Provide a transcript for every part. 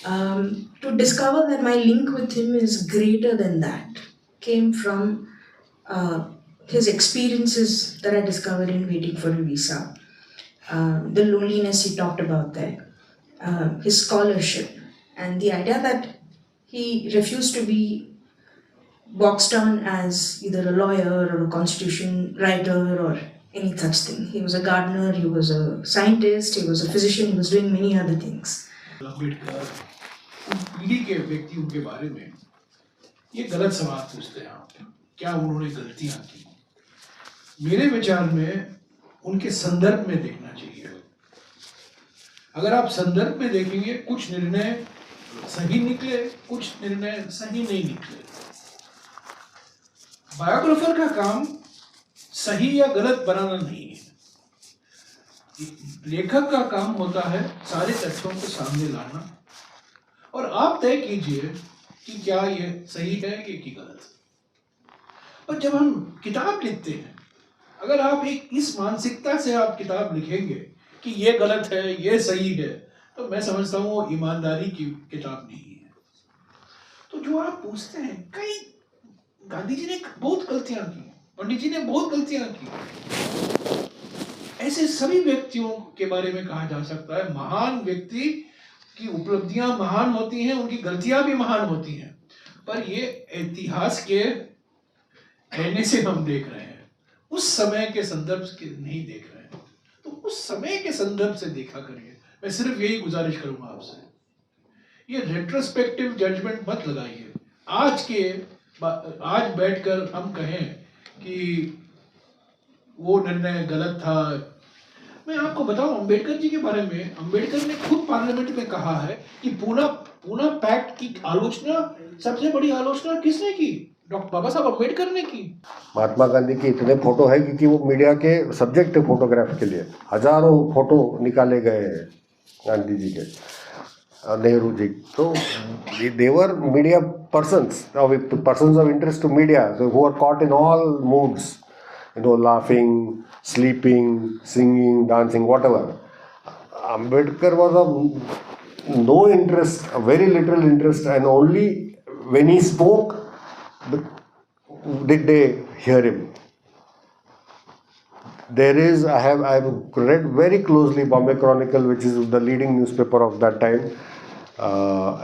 To discover that my link with him is greater than that came from his experiences that I discovered in waiting for a visa, the loneliness he talked about there, his scholarship, and the idea that he refused to be boxed down as either a lawyer or a constitution writer or any such thing. He was a gardener, he was a scientist, he was a physician, he was doing many other things. Ambedkar पीढ़ी के व्यक्तियों के बारे में ये गलत सवाल पूछते हैं आप, क्या उन्होंने गलतियां की? मेरे विचार में उनके संदर्भ में देखना चाहिए। अगर आप संदर्भ में देखेंगे, कुछ निर्णय सही निकले, कुछ निर्णय सही नहीं निकले। बायोग्राफर का काम सही या गलत बनाना नहीं है, लेखक का काम होता है सारे तथ्यों को सामने लाना और आप तय कीजिए कि क्या ये सही है कि गलत। और जब हम किताब लिखते हैं, अगर आप इस मानसिकता से आप किताब लिखेंगे कि ये गलत है, ये सही है, तो मैं समझता हूँ वो ईमानदारी की किताब नहीं है। तो जो आप पूछते हैं, कई गांधी जी ने बहुत गलतियां की, पंडित जी ने बहुत गलतियां की, ऐसे सभी व्यक्तियों के बारे में कहा जा सकता है। महान व्यक्ति की उपलब्धियां महान होती हैं, उनकी गलतियां भी महान होती हैं, पर ये इतिहास के कहने से हम देख रहे हैं, उस समय के संदर्भ से नहीं देख रहे हैं। तो उस समय के संदर्भ से देखा करिए। मैं सिर्फ यही गुजारिश करूंगा आपसे, ये रेट्रोस्पेक्टिव जजमेंट मत लगाइए। आज बैठकर हम कहें कि वो निर्णय गलत था। मैं आपको बताऊं, अंबेडकर जी के बारे में अंबेडकर ने खुद पार्लियामेंट में कहा है कि पूना पैक्ट की आलोचना, सबसे बड़ी आलोचना किसने की? डॉक्टर बाबा साहब अंबेडकर ने की। महात्मा गांधी की इतने फोटो है क्योंकि वो मीडिया के सब्जेक्ट है फोटोग्राफ के लिए। हजारों फोटो निकाले गए हैं गांधी जी के, नेहरू जी। तो they were media persons of interest to media who are caught in all moods, laughing, sleeping, singing, dancing, whatever. Ambedkar was of no interest, a very little interest, and only when he spoke did they hear him. I have read very closely Bombay Chronicle, which is the leading newspaper of that time,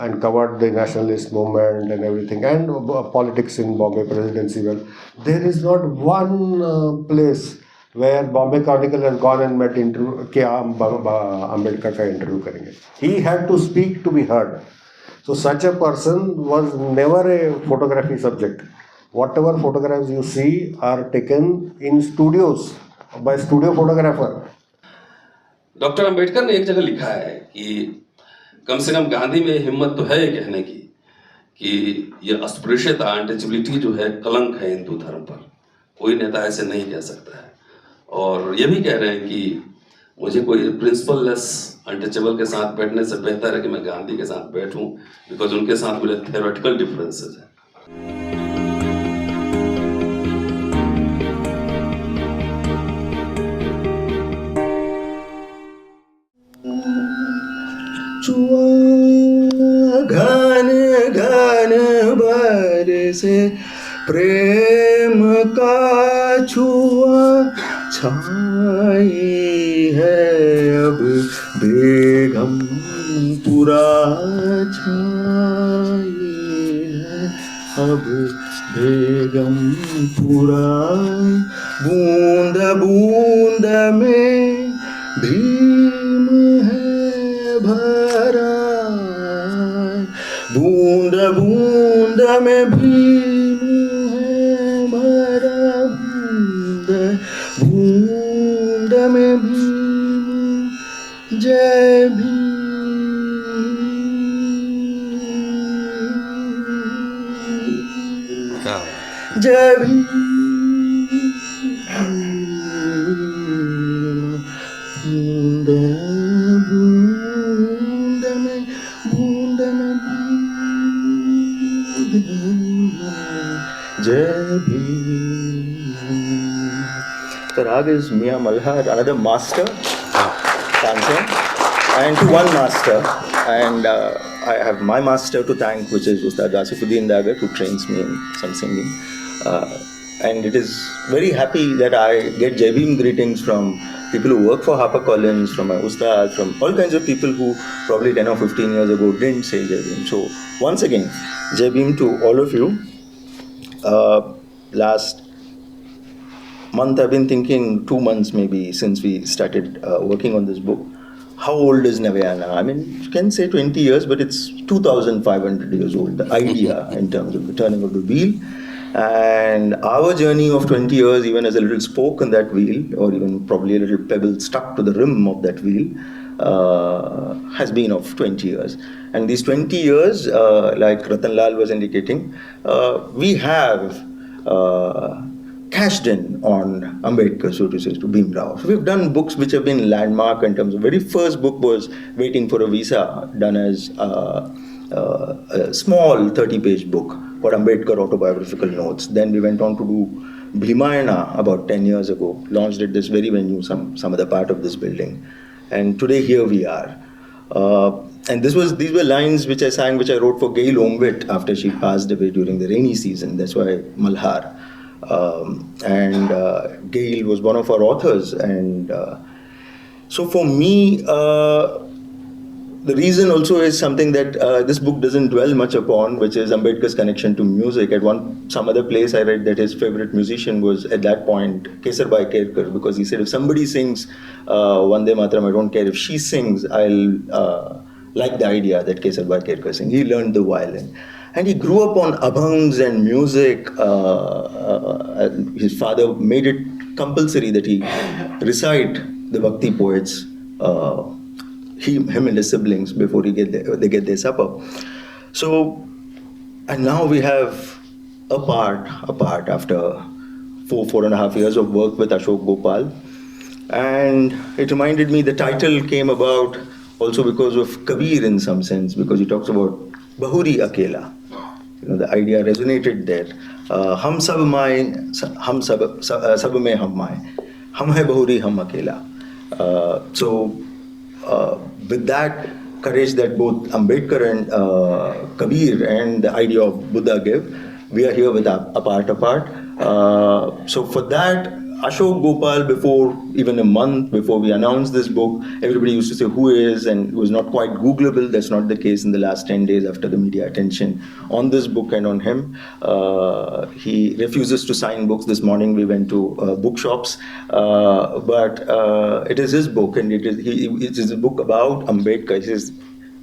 and covered the nationalist movement and everything, and politics in Bombay presidency. Well, there is not one place where Bombay Chronicle has gone and met interview कि हम Ambedkar का interview करेंगे. He had to speak to be heard. So such a person was never a photography subject. Whatever photographs you see are taken in studios by studio photographer. Doctor Ambedkar ने एक जगह लिखा है कि कम से कम गांधी में हिम्मत तो है ये कहने की कि ये अस्पृश्यता, अनटचेबिलिटी जो है कलंक है हिंदू धर्म पर। कोई नेता ऐसे नहीं कह सकता है। और ये भी कह रहे हैं कि मुझे कोई प्रिंसिपल लेस अनटचेबल के साथ बैठने से बेहतर है कि मैं गांधी के साथ बैठूं, बिकॉज उनके साथ मुझे थ्योरेटिकल डिफरेंसेस है। घन घन बरसे प्रेम का छुआ छाई है अब बेगम पूरा छाई है अब बेगम पूरा। बूंद बूंद में भीम है भरा, बूंद बूंद में भीम है भरा, बूंद बूंद में भीम। जय भीम, जय भीम। बूंद बूंद में बूंद में जय Bhim. The rag is Mia Malhar, another master dancer, and one master, and I have my master to thank, which is Ustad Asifuddin Dagar, who trains me in some singing. And it is very happy that I get Jai Bhim greetings from people who work for HarperCollins, from my Ustad, from all kinds of people who probably 10 or 15 years ago didn't say Jai Bhim. So once again, Jai Bhim to all of you. Last month I've been thinking, 2 months maybe since we started working on this book. How old is Navayana? I mean, you can say 20 years, but it's 2,500 years old, the idea in terms of the turning of the wheel. And our journey of 20 years, even as a little spoke in that wheel, or even probably a little pebble stuck to the rim of that wheel, has been of 20 years. And these 20 years, like Ratan Lal was indicating, we have cashed in on Ambedkar, so to say, to Bhim Rao. So we've done books which have been landmark in terms of, very first book was Waiting for a Visa, done as a small 30-page book called Ambedkar Autobiographical Notes. Then we went on to do Bhimayana about 10 years ago, launched at this very venue, some other part of this building. And today here we are. And these were lines which I sang, which I wrote for Gail Omwit after she passed away during the rainy season. That's why Malhar. Gail was one of our authors. And so for me, the reason also is something that this book doesn't dwell much upon, which is Ambedkar's connection to music. At some other place I read that his favorite musician was, at that point, Kesarbai Kerkar, because he said, if somebody sings Vande Mataram, I don't care if she sings, I'll like the idea that Kesarbai Kerkar sings. He learned the violin. And he grew up on abhangs and music. His father made it compulsory that he recite the Bhakti poets, him and his siblings, before they get their supper. So, and now we have a part after 4.5 years of work with Ashok Gopal. And it reminded me, the title came about also because of Kabir in some sense, because he talks about Bahuri Akela. You know, the idea resonated there. Hum sab mai, hum sab mein hum mai. Hum hai Bahuri, hum akela. With that courage that both Ambedkar and Kabir and the idea of Buddha give, we are here with apart. So for that, Ashok Gopal, before even a month before we announced this book, everybody used to say who is, and it was not quite Googleable. That's not the case in the last 10 days after the media attention on this book and on him. He refuses to sign books. This morning we went to bookshops, but it is his book, and it is a book about Ambedkar. It is,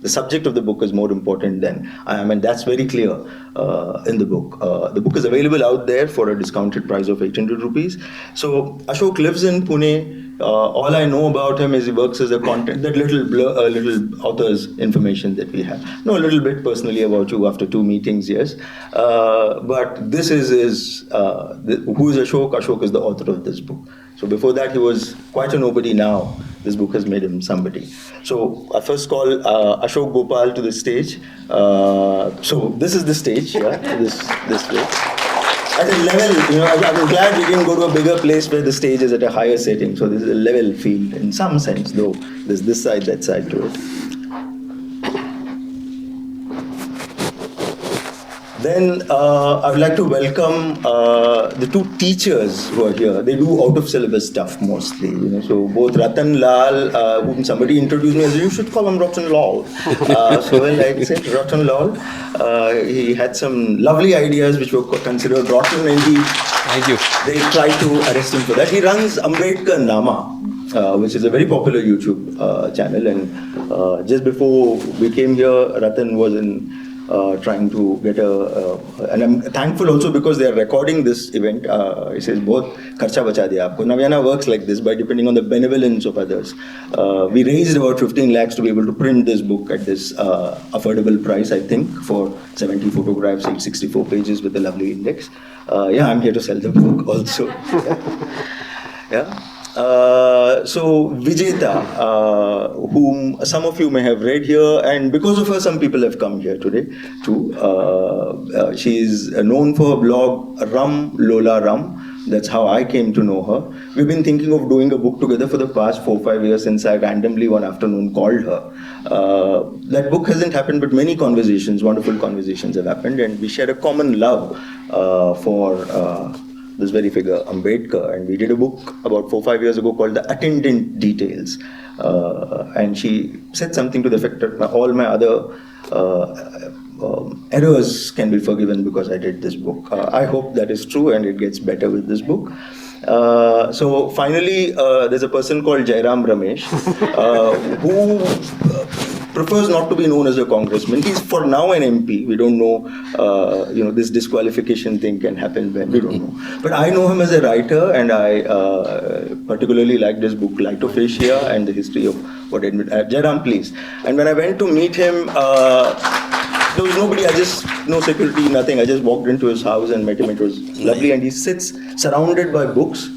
the subject of the book is more important than I am, and that's very clear in the book. The book is available out there for a discounted price of 800 rupees. So Ashok lives in Pune. All I know about him is he works as a content, that little author's information that we have. Know a little bit personally about you after 2 meetings, yes. But this is who is Ashok? Ashok is the author of this book. So before that, he was quite a nobody. Now this book has made him somebody. So I first call Ashok Gopal to the stage. So this is the stage, yeah, this way. At a level, I'm glad we didn't go to a bigger place where the stage is at a higher setting. So this is a level field in some sense, though there's this side, that side to it. Then I would like to welcome the 2 teachers who are here. They do out-of-syllabus stuff mostly. So both Ratan Lal, whom somebody introduced me as, you should call him Ratan Lal. So when I said Ratan Lal, he had some lovely ideas which were considered rotten, and they tried to arrest him for that. He runs AmbedkarNama, which is a very popular YouTube channel. And just before we came here, Ratan was trying to get and I'm thankful also because they are recording this event. It says both kharcha bacha diya aapko. Navayana works like this by depending on the benevolence of others. We raised about 15 lakhs to be able to print this book at this affordable price, I think, for 70 photographs, 864 pages with a lovely index. I'm here to sell the book also. Yeah. So Vijeta, whom some of you may have read here, and because of her some people have come here today too. She is known for her blog Ram Lola Ram, That's how I came to know her. We've been thinking of doing a book together for the past 4-5 years since I randomly one afternoon called her. That book hasn't happened, but many conversations, wonderful conversations have happened, and we share a common love for this very figure, Ambedkar. And we did a book about 4-5 years ago called The Attendant Details. And she said something to the effect that all my other errors can be forgiven because I did this book. I hope that is true and it gets better with this book. So finally, there's a person called Jairam Ramesh who prefers not to be known as a congressman. He's for now an MP. We don't know, this disqualification thing can happen when, we don't know. But I know him as a writer, and I particularly liked his book, Light of Asia and the history of what Jairam, please. And when I went to meet him, there was nobody, no security, nothing. I just walked into his house and met him. It was lovely, and he sits surrounded by books.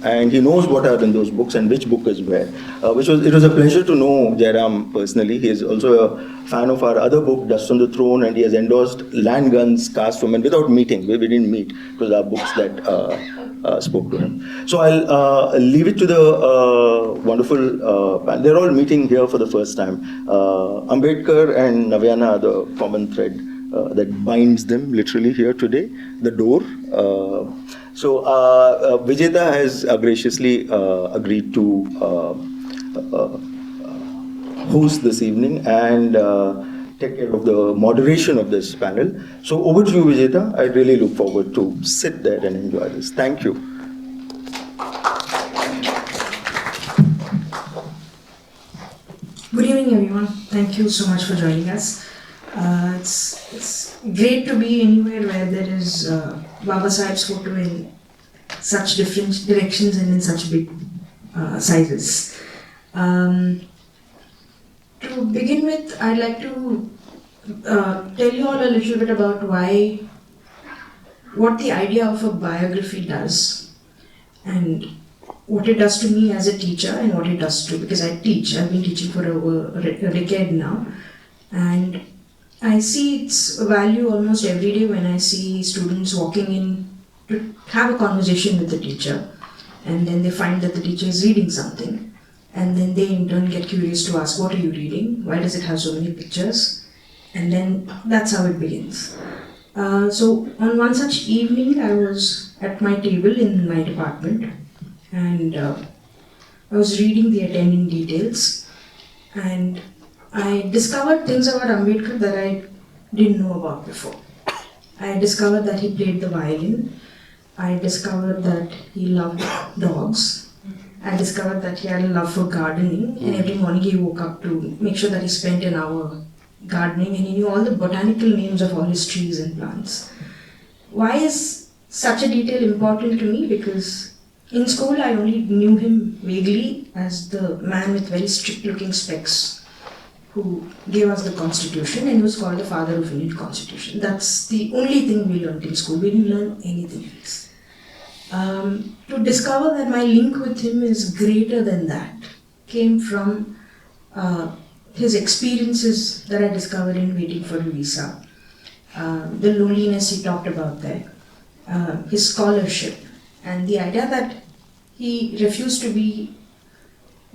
And he knows what are in those books and which book is where. It was a pleasure to know Jairam personally. He is also a fan of our other book, Dust on the Throne, and he has endorsed Land Guns, Caste Women without meeting. We didn't meet. It was our books that spoke to him. So I'll leave it to the wonderful, they're all meeting here for the first time. Ambedkar and Navayana are the common thread that binds them literally here today, the door. So Vijeta has graciously agreed to host this evening and take care of the moderation of this panel. So over to you, Vijeta. I really look forward to sit there and enjoy this. Thank you. Good evening, everyone. Thank you so much for joining us. It's great to be anywhere where there is Baba Sahib's photo in such different directions and in such big sizes. To begin with, I'd like to tell you all a little bit about what the idea of a biography does, and what it does to me as a teacher, and what it does to, because I teach, I've been teaching for over a decade now, and I see its value almost every day when I see students walking in to have a conversation with the teacher, and then they find that the teacher is reading something, and then they in turn get curious to ask, what are you reading? Why does it have so many pictures? And then that's how it begins. So on one such evening, I was at my table in my department, and I was reading the attending details, and I discovered things about Ambedkar that I didn't know about before. I discovered that he played the violin. I discovered that he loved dogs. I discovered that he had a love for gardening, and every morning he woke up to make sure that he spent an hour gardening, and he knew all the botanical names of all his trees and plants. Why is such a detail important to me? Because in school I only knew him vaguely as the man with very strict looking specs who gave us the Constitution, and he was called the father of Indian Constitution. That's the only thing we learned in school. We didn't learn anything else. To discover that my link with him is greater than that came from his experiences that I discovered in waiting for a visa, the loneliness he talked about there, his scholarship, and the idea that he refused to be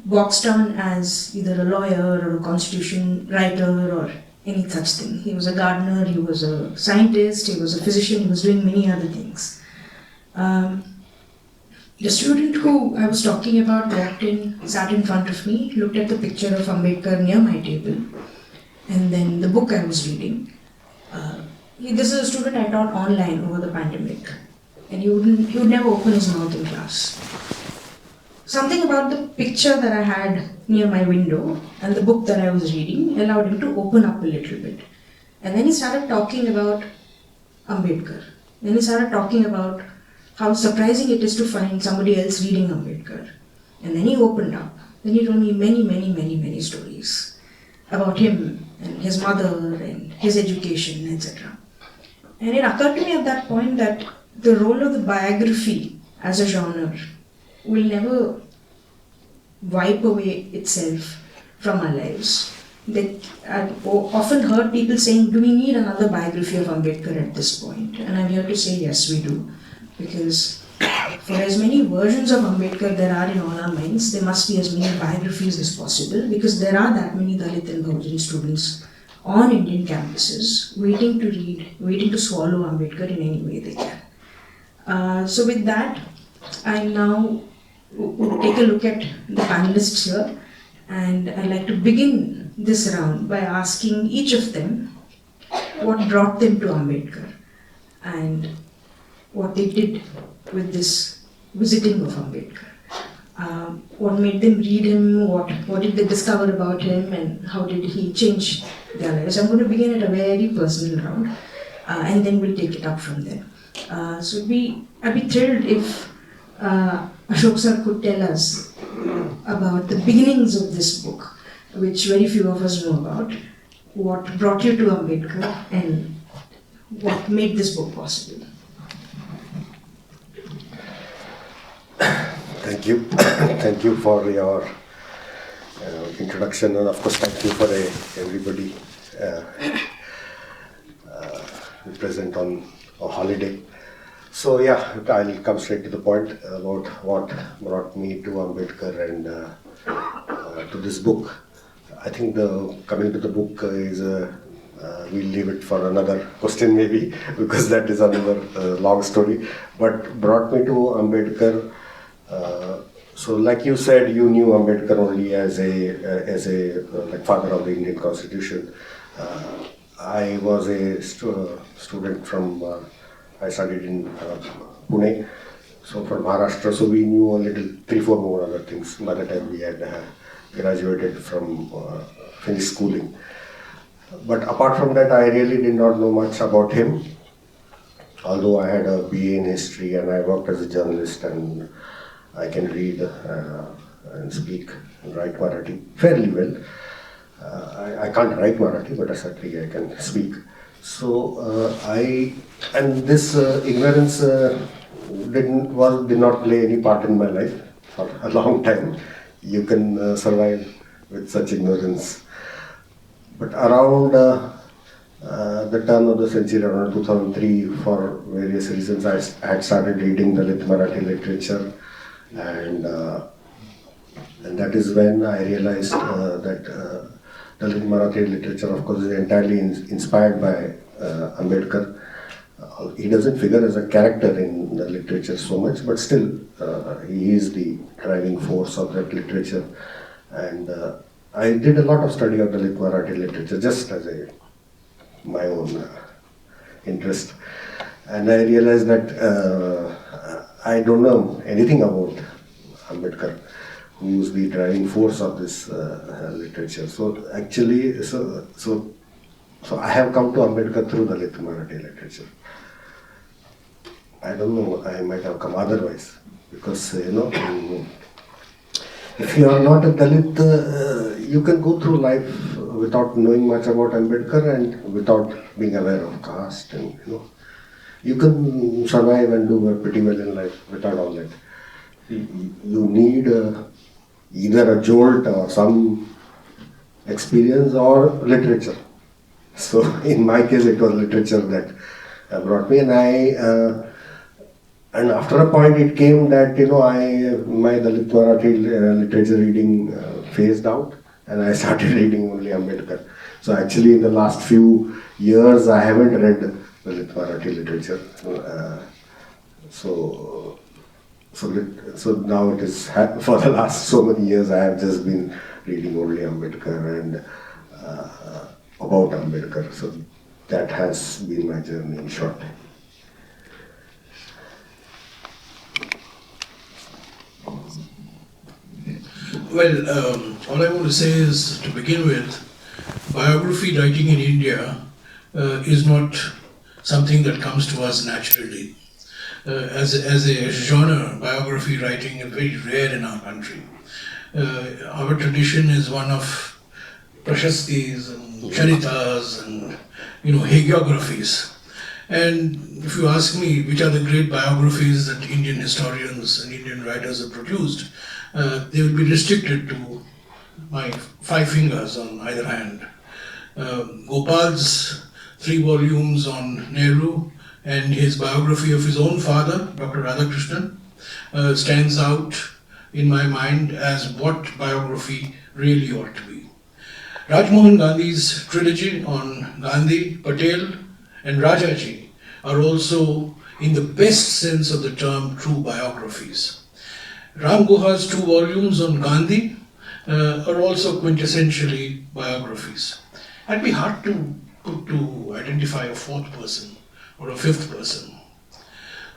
boxed down as either a lawyer or a constitution writer or any such thing. He was a gardener, he was a scientist, he was a physician, he was doing many other things. The student who I was talking about walked in, sat in front of me, looked at the picture of Ambedkar near my table, and then the book I was reading. This is a student I taught online over the pandemic, and he would never open his mouth in class. Something about the picture that I had near my window and the book that I was reading allowed him to open up a little bit. And then he started talking about Ambedkar. Then he started talking about how surprising it is to find somebody else reading Ambedkar. And then he opened up. Then he told me many stories about him and his mother and his education, etc. And it occurred to me at that point that the role of the biography as a genre will never wipe away itself from our lives. I've often heard people saying, do we need another biography of Ambedkar at this point? And I'm here to say, yes, we do. because for as many versions of Ambedkar there are in all our minds, there must be as many biographies as possible, because there are that many Dalit and Bahujan students on Indian campuses waiting to read, waiting to swallow Ambedkar in any way they can. So with that, I now would take a look at the panelists here, and I'd like to begin this round by asking each of them what brought them to Ambedkar and what they did with this visiting of Ambedkar. What made them read him, what did they discover about him, and how did he change their lives. I'm going to begin at a very personal round, and then we'll take it up from there. So I'd be thrilled if Ashok sir could tell us about the beginnings of this book, which very few of us know about. What brought you to Ambedkar and what made this book possible? Thank you. Thank you for your introduction, and of course thank you for everybody present on a holiday. So yeah, I'll come straight to the point about what brought me to Ambedkar and to this book. I think coming to the book is we'll leave it for another question maybe, because that is another long story. But brought me to Ambedkar. So like you said, you knew Ambedkar only as a like father of the Indian Constitution. I was a student from, I studied in Pune, so from Maharashtra, so we knew a little, 3-4 more other things by the time we had graduated from finished schooling. But apart from that, I really did not know much about him, although I had a BA in history and I worked as a journalist, and I can read and speak and write Marathi fairly well. I can't write Marathi, but certainly I can speak. So and this ignorance did not play any part in my life for a long time. You can survive with such ignorance. But around the turn of the century, around 2003, for various reasons, I had started reading Dalit Marathi literature, and that is when I realized that Dalit Marathi literature, of course, is entirely inspired by Ambedkar. He doesn't figure as a character in the literature so much, but still he is the driving force of that literature. And I did a lot of study of Dalit Marathi literature just as my own interest. And I realized that I don't know anything about Ambedkar, who is the driving force of this literature. So actually, so I have come to Ambedkar through Dalit Marathi literature. I don't know, I might have come otherwise, because if you are not a Dalit, you can go through life without knowing much about Ambedkar and without being aware of caste, and you can survive and do pretty well in life without all that. You need either a jolt or some experience or literature. So in my case, it was literature that brought me, and after a point it came that my Dalit Marathi literature reading phased out, and I started reading only Ambedkar. So actually, in the last few years, I haven't read Dalit Marathi literature. So now it is, for the last so many years, I have just been reading only Ambedkar and about Ambedkar. So that has been my journey in short. Well, all I want to say is, to begin with, biography writing in India is not something that comes to us naturally. As a genre, biography writing is very rare in our country. Our tradition is one of prashastis and charitas and hagiographies. And if you ask me which are the great biographies that Indian historians and Indian writers have produced, they will be restricted to my 5 fingers on either hand. Gopal's 3 volumes on Nehru and his biography of his own father, Dr. Radhakrishnan, stands out in my mind as what biography really ought to be. Rajmohan Gandhi's trilogy on Gandhi, Patel, and Rajaji are also, in the best sense of the term, true biographies. Ram Guha's 2 volumes on Gandhi are also quintessentially biographies. It'd be hard to identify a 4th person or a 5th person.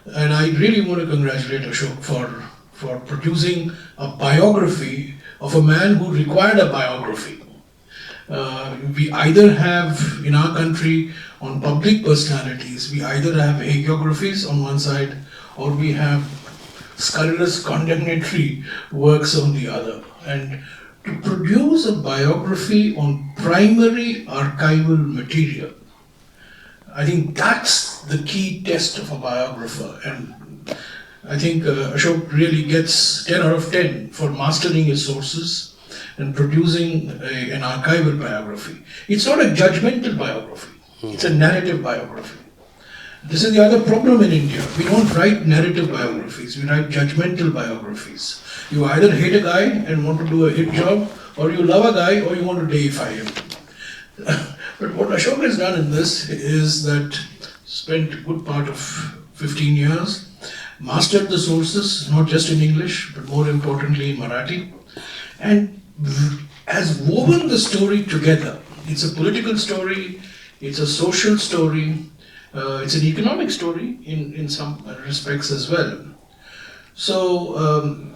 And I really want to congratulate Ashok for producing a biography of a man who required a biography. We either have, in our country, on public personalities, we either have hagiographies on one side, or we have scurrilous condemnatory works on the other. And to produce a biography on primary archival material, I think that's the key test of a biographer. And I think Ashok really gets 10 out of 10 for mastering his sources and producing an archival biography. It's not a judgmental biography, it's a narrative biography. This is the other problem in India. We don't write narrative biographies, we write judgmental biographies. You either hate a guy and want to do a hit job, or you love a guy or you want to deify him. But what Ashok has done in this is that spent a good part of 15 years, mastered the sources, not just in English, but more importantly in Marathi, and has woven the story together. It's a political story, it's a social story, it's an economic story in some respects as well. So,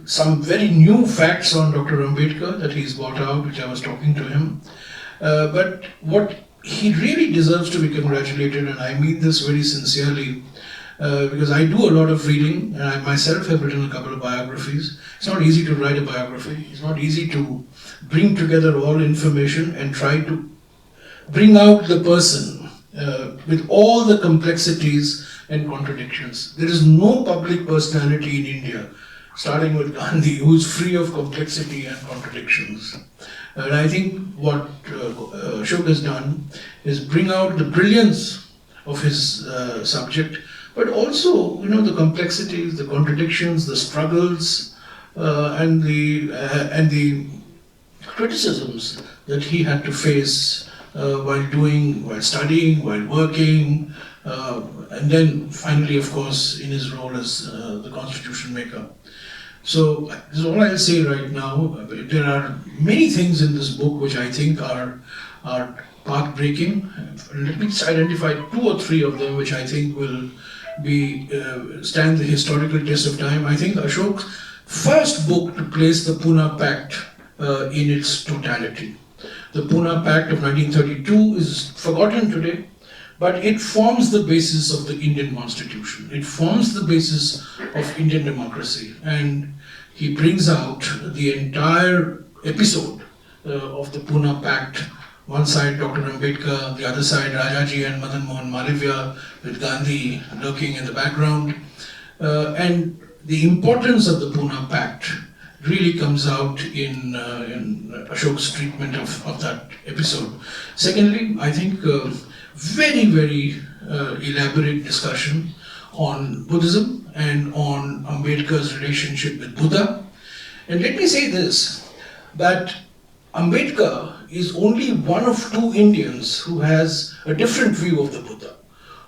some very new facts on Dr. Ambedkar that he's brought out, which I was talking to him. But what he really deserves to be congratulated, and I mean this very sincerely, because I do a lot of reading, and I myself have written a couple of biographies. It's not easy to write a biography. It's not easy to bring together all information and try to bring out the person with all the complexities and contradictions. There is no public personality in India, starting with Gandhi, who is free of complexity and contradictions. And I think what Ashok has done is bring out the brilliance of his subject, but also, the complexities, the contradictions, the struggles, and the criticisms that he had to face while studying, while working, and then finally, of course, in his role as the constitution maker. So this is all I'll say right now. There are many things in this book which I think are path-breaking. Let me just identify 2 or 3 of them which I think will stand the historical test of time. I think Ashok's first book to place the Pune Pact in its totality. The Pune Pact of 1932 is forgotten today, but it forms the basis of the Indian Constitution. It forms the basis of Indian democracy. And he brings out the entire episode of the Pune Pact. One side Dr. Ambedkar, the other side Rajaji and Madan Mohan Malviya, with Gandhi lurking in the background. And the importance of the Pune Pact really comes out in Ashok's treatment of that episode. Secondly, I think very, very elaborate discussion on Buddhism and on Ambedkar's relationship with Buddha. And let me say this, that Ambedkar is only one of 2 Indians who has a different view of the Buddha.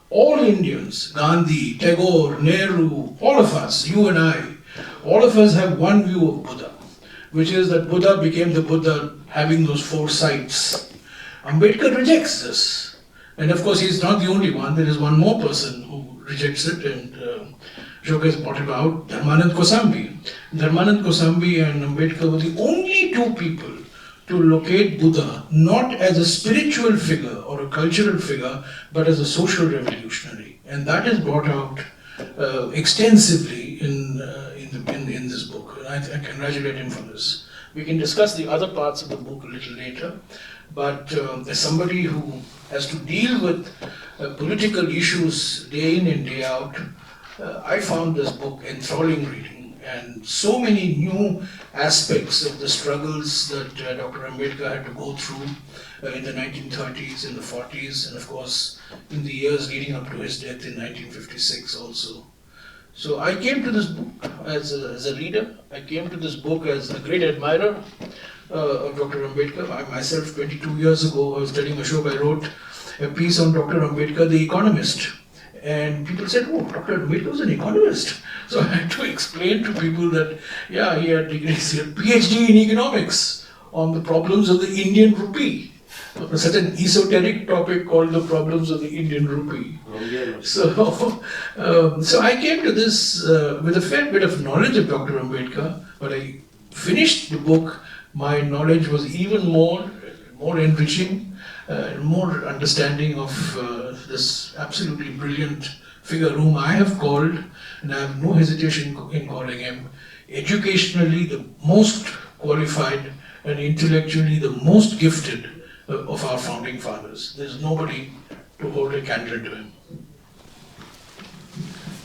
All Indians, Gandhi, Tagore, Nehru, all of us, you and I, all of us have one view of Buddha, which is that Buddha became the Buddha having those 4 sights. Ambedkar rejects this. And of course, he's not the only one. There is one more person who rejects it, and Ashok has brought it out, Dharmanand Kosambi. Dharmanand Kosambi and Ambedkar were the only 2 people to locate Buddha not as a spiritual figure or a cultural figure, but as a social revolutionary. And that is brought out extensively in this book. And I congratulate him for this. We can discuss the other parts of the book a little later, but as somebody who has to deal with political issues day in and day out, I found this book enthralling reading. and so many new aspects of the struggles that Dr. Ambedkar had to go through in the 1930s, in the 40s, and of course in the years leading up to his death in 1956 also. So I came to this book as a reader. I came to this book as a great admirer of Dr. Ambedkar. I myself, 22 years ago, I was telling Ashok, I wrote a piece on Dr. Ambedkar, the economist. And people said, oh, Dr. Ambedkar was an economist. So I had to explain to people that, yeah, he had degrees, he had PhD in economics on the problems of the Indian rupee. Such an esoteric topic called the problems of the Indian rupee. So I came to this with a fair bit of knowledge of Dr. Ambedkar, but I finished the book, my knowledge was even more enriching, more understanding of this absolutely brilliant figure whom I have called, and I have no hesitation in calling him, educationally the most qualified and intellectually the most gifted of our founding fathers. There's nobody to hold a candle to him.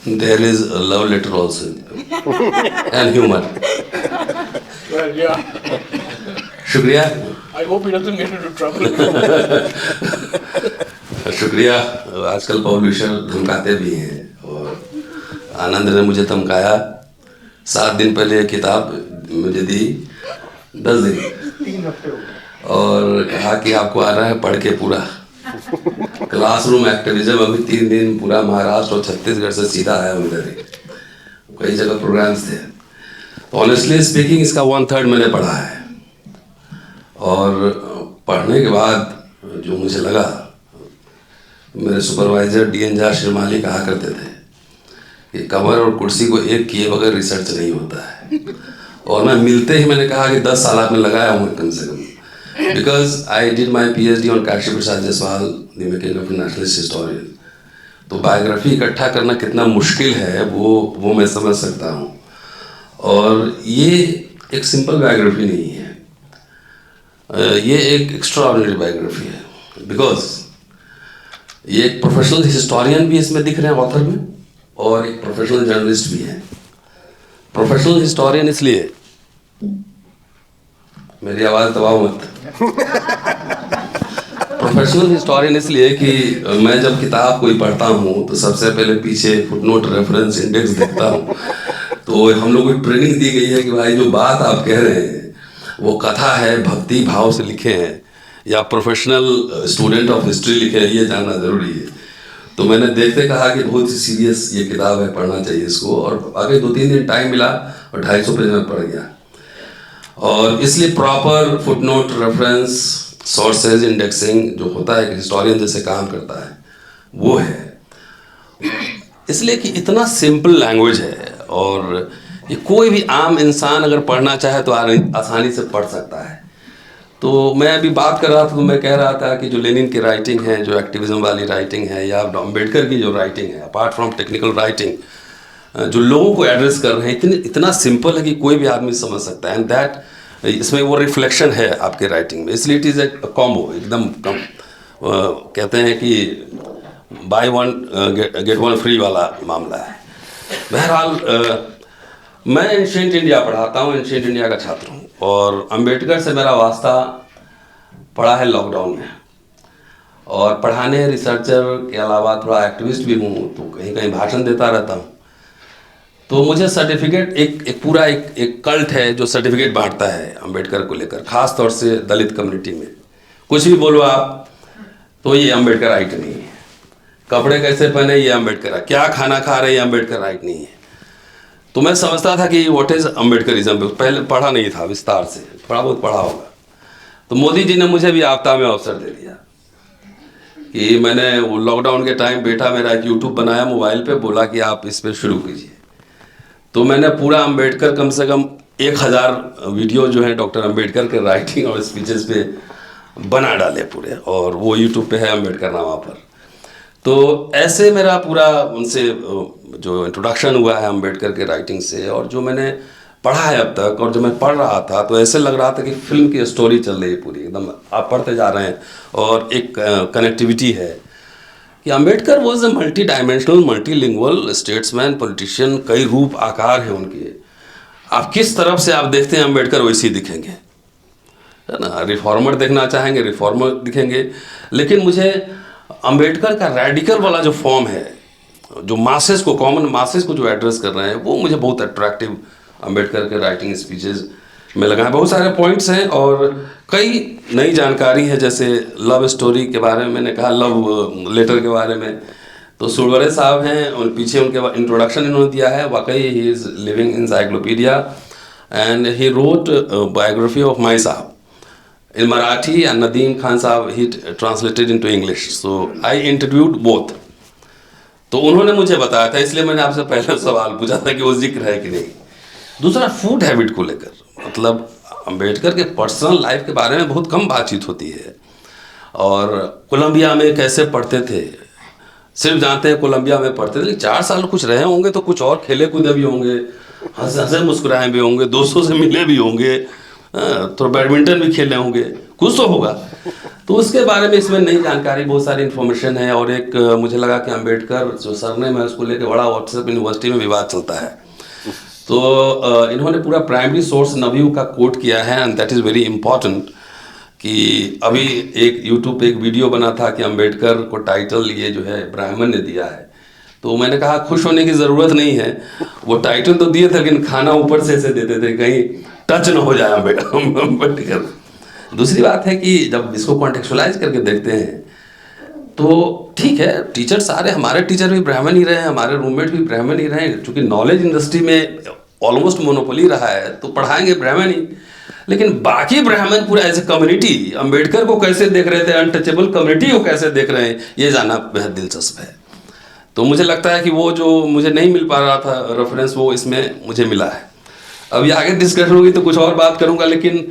There is a love letter also and humor. Well, yeah. शुक्रिया. I hope he doesn't get into trouble. शुक्रिया. आजकल publisher धमकाते भी हैं और आनंद ने मुझे धमकाया. 7 दिन पहले ये किताब मुझे दी, 10 दिन 3 हफ्ते हो गए और कहा कि आपको आ रहा है पढ़ के पूरा. क्लासरूम एक्टिविज्म अभी 3 दिन पूरा महाराष्ट्र और छत्तीसगढ़ से सीधा आया हूँ इधर ही. कई जगह प्रोग्राम्स थे. ऑनेस्टली स्पीकिंग इसका 1/3 मैंने पढ़ा है और पढ़ने के बाद जो मुझे लगा, मेरे सुपरवाइजर DN झा श्रीमाली कहा करते थे कि कमर और कुर्सी को एक किए बगैर रिसर्च नहीं होता है. और मैं मिलते ही मैंने कहा कि 10 साल आपने लगाया हूँ कम से कम, because I did my PhD on Kashi Prasad Jayaswal, the making of nationalist historian. तो बायोग्राफी इकट्ठा करना कितना मुश्किल है वो मैं समझ सकता हूँ. और ये एक सिंपल बायोग्राफी नहीं है, ये एक एक्स्ट्राऑर्डिनरी बायोग्राफी है, बिकॉज ये एक प्रोफेशनल हिस्टोरियन भी इसमें दिख रहे हैं ऑथर में और एक प्रोफेशनल जर्नलिस्ट भी है. प्रोफेशनल हिस्टोरियन इसलिए, मेरी आवाज़ दबाओ मत. प्रोफेशनल हिस्टोरियन इसलिए कि मैं जब किताब कोई पढ़ता हूँ तो सबसे पहले पीछे फुटनोट, रेफरेंस, इंडेक्स देखता हूँ. तो हम लोगों को ट्रेनिंग दी गई है कि भाई जो बात आप कह रहे हैं वो कथा है, भक्ति भाव से लिखे हैं या प्रोफेशनल स्टूडेंट ऑफ हिस्ट्री लिखे हैं, ये जानना ज़रूरी है. तो मैंने देखते कहा कि बहुत ही सीरियस ये किताब है, पढ़ना चाहिए इसको. और आगे 2-3 दिन टाइम मिला और 250 पेज में पढ़ गया. और इसलिए proper footnote, reference, sources, indexing जो होता है कि हिस्टोरियन जैसे काम करता है वो है. इसलिए कि इतना सिंपल लैंग्वेज है और ये कोई भी आम इंसान अगर पढ़ना चाहे तो आसानी से पढ़ सकता है. तो मैं अभी बात कर रहा था तो मैं कह रहा था कि जो लेनिन की राइटिंग है, जो एक्टिविज्म वाली राइटिंग है, या अम्बेडकर की जो राइटिंग है, अपार्ट फ्रॉम टेक्निकल राइटिंग, जो लोगों को एड्रेस कर रहे हैं, इतना सिंपल है कि कोई भी आदमी समझ सकता है. एंड दैट इसमें वो रिफ्लेक्शन है आपके राइटिंग में. इसलिए इट इज़ ए कॉम्बो, एकदम कहते हैं कि बाय 1 गेट 1 फ्री वाला मामला है. बहरहाल मैं एंशिएंट इंडिया पढ़ाता हूँ, एंशिएंट इंडिया का छात्र हूँ और अम्बेडकर से मेरा वास्ता पड़ा है लॉकडाउन में. और पढ़ाने, रिसर्चर के अलावा थोड़ा एक्टिविस्ट भी हूँ, तो कहीं कहीं भाषण देता रहता हूँ. तो मुझे सर्टिफिकेट एक पूरा एक कल्ट है जो सर्टिफिकेट बांटता है अम्बेडकर को लेकर, ख़ास तौर से दलित कम्युनिटी में. कुछ भी बोलो आप तो ये अम्बेडकर राइट नहीं है. कपड़े कैसे पहने ये अम्बेडकर, क्या खाना खा रहे ये अम्बेडकर राइट नहीं है. तो मैं समझता था कि व्हाट इज़ अम्बेडकरिज्म. पहले पढ़ा नहीं था विस्तार से, थोड़ा बहुत पढ़ा होगा. तो मोदी जी ने मुझे भी आफ्ताब में अवसर दे दिया कि मैंने वो लॉकडाउन के टाइम बेटा मेरा एक यूट्यूब बनाया मोबाइल पे, बोला कि आप इस पर शुरू कीजिए. तो मैंने पूरा अम्बेडकर कम से कम 1000 वीडियो जो हैं डॉक्टर अम्बेडकर के राइटिंग और स्पीचेस पे बना डाले पूरे, और वो यूट्यूब पे है अम्बेडकरनामा पर. तो ऐसे मेरा पूरा उनसे जो इंट्रोडक्शन हुआ है अम्बेडकर के राइटिंग से, और जो मैंने पढ़ा है अब तक, और जो मैं पढ़ रहा था तो ऐसे लग रहा था कि फिल्म की स्टोरी चल रही है पूरी, एकदम आप पढ़ते जा रहे हैं. और एक कनेक्टिविटी है कि Ambedkar was a multi dimensional, multilingual statesman, politician. कई रूप आकार हैं उनके. आप किस तरफ से आप देखते हैं अम्बेडकर वैसे ही दिखेंगे, है ना। रिफॉर्मर देखना चाहेंगे रिफॉर्मर दिखेंगे, लेकिन मुझे अम्बेडकर का रेडिकल वाला जो फॉर्म है, जो मासेस को, कॉमन मासेस को जो एड्रेस कर रहे हैं, वो मुझे बहुत अट्रैक्टिव अम्बेडकर के राइटिंग स्पीचेस में लगा है। बहुत सारे पॉइंट्स हैं और कई नई जानकारी है, जैसे लव स्टोरी के बारे में मैंने कहा, लव लेटर के बारे में। तो सुरवरे साहब हैं और पीछे उनके इंट्रोडक्शन इन्होंने दिया है, वाकई he is living encyclopedia and he wrote biography of my साहब in Marathi and Nadeem Khan साहब he translated into English, so I interviewed both। तो उन्होंने मुझे बताया था, इसलिए मैंने आपसे पहले सवाल पूछा था कि वो जिक्र है कि नहीं। दूसरा फूड हैबिट को लेकर, मतलब अम्बेडकर के पर्सनल लाइफ के बारे में बहुत कम बातचीत होती है। और कोलंबिया में कैसे पढ़ते थे, सिर्फ जानते हैं कोलंबिया में पढ़ते थे, लेकिन 4 साल कुछ रहे होंगे तो कुछ और खेले कूदे भी होंगे, हंसे मुस्कुराए भी होंगे, दोस्तों से मिले भी होंगे, तो बैडमिंटन भी खेले होंगे, कुछ तो होगा। तो उसके बारे में इसमें नई जानकारी, बहुत सारी इन्फॉर्मेशन है। और एक मुझे लगा कि अम्बेडकर जो सरनेम है उसको लेकर बड़ा व्हाट्सएप यूनिवर्सिटी में विवाद चलता है। तो इन्होंने पूरा प्राइमरी सोर्स नवयू का कोट किया है and that is very important. कि अभी एक यूट्यूब पे एक वीडियो बना था कि अम्बेडकर को टाइटल ये जो है ब्राह्मण ने दिया है। तो मैंने कहा खुश होने की ज़रूरत नहीं है, वो टाइटल तो दिए थे लेकिन खाना ऊपर से ऐसे देते थे कहीं टच न हो जाए अम्बेडकर। दूसरी बात है कि जब इसको कॉन्टेक्चुअलाइज करके देखते हैं तो ठीक है, टीचर सारे हमारे टीचर भी ब्राह्मण ही रहे हैं, हमारे रूममेट भी ब्राह्मण ही रहे हैं। चूँकि नॉलेज इंडस्ट्री में ऑलमोस्ट मोनोपोली रहा है तो पढ़ाएंगे ब्राह्मण ही, लेकिन बाकी ब्राह्मण पूरा एज ए कम्युनिटी अम्बेडकर को कैसे देख रहे थे, अनटचेबल कम्युनिटी को कैसे देख रहे हैं, ये जानना बेहद दिलचस्प है। तो मुझे लगता है कि वो जो मुझे नहीं मिल पा रहा था रेफरेंस, वो इसमें मुझे मिला है। अभी आगे डिस्कशन होगी तो कुछ और बात करूंगा, लेकिन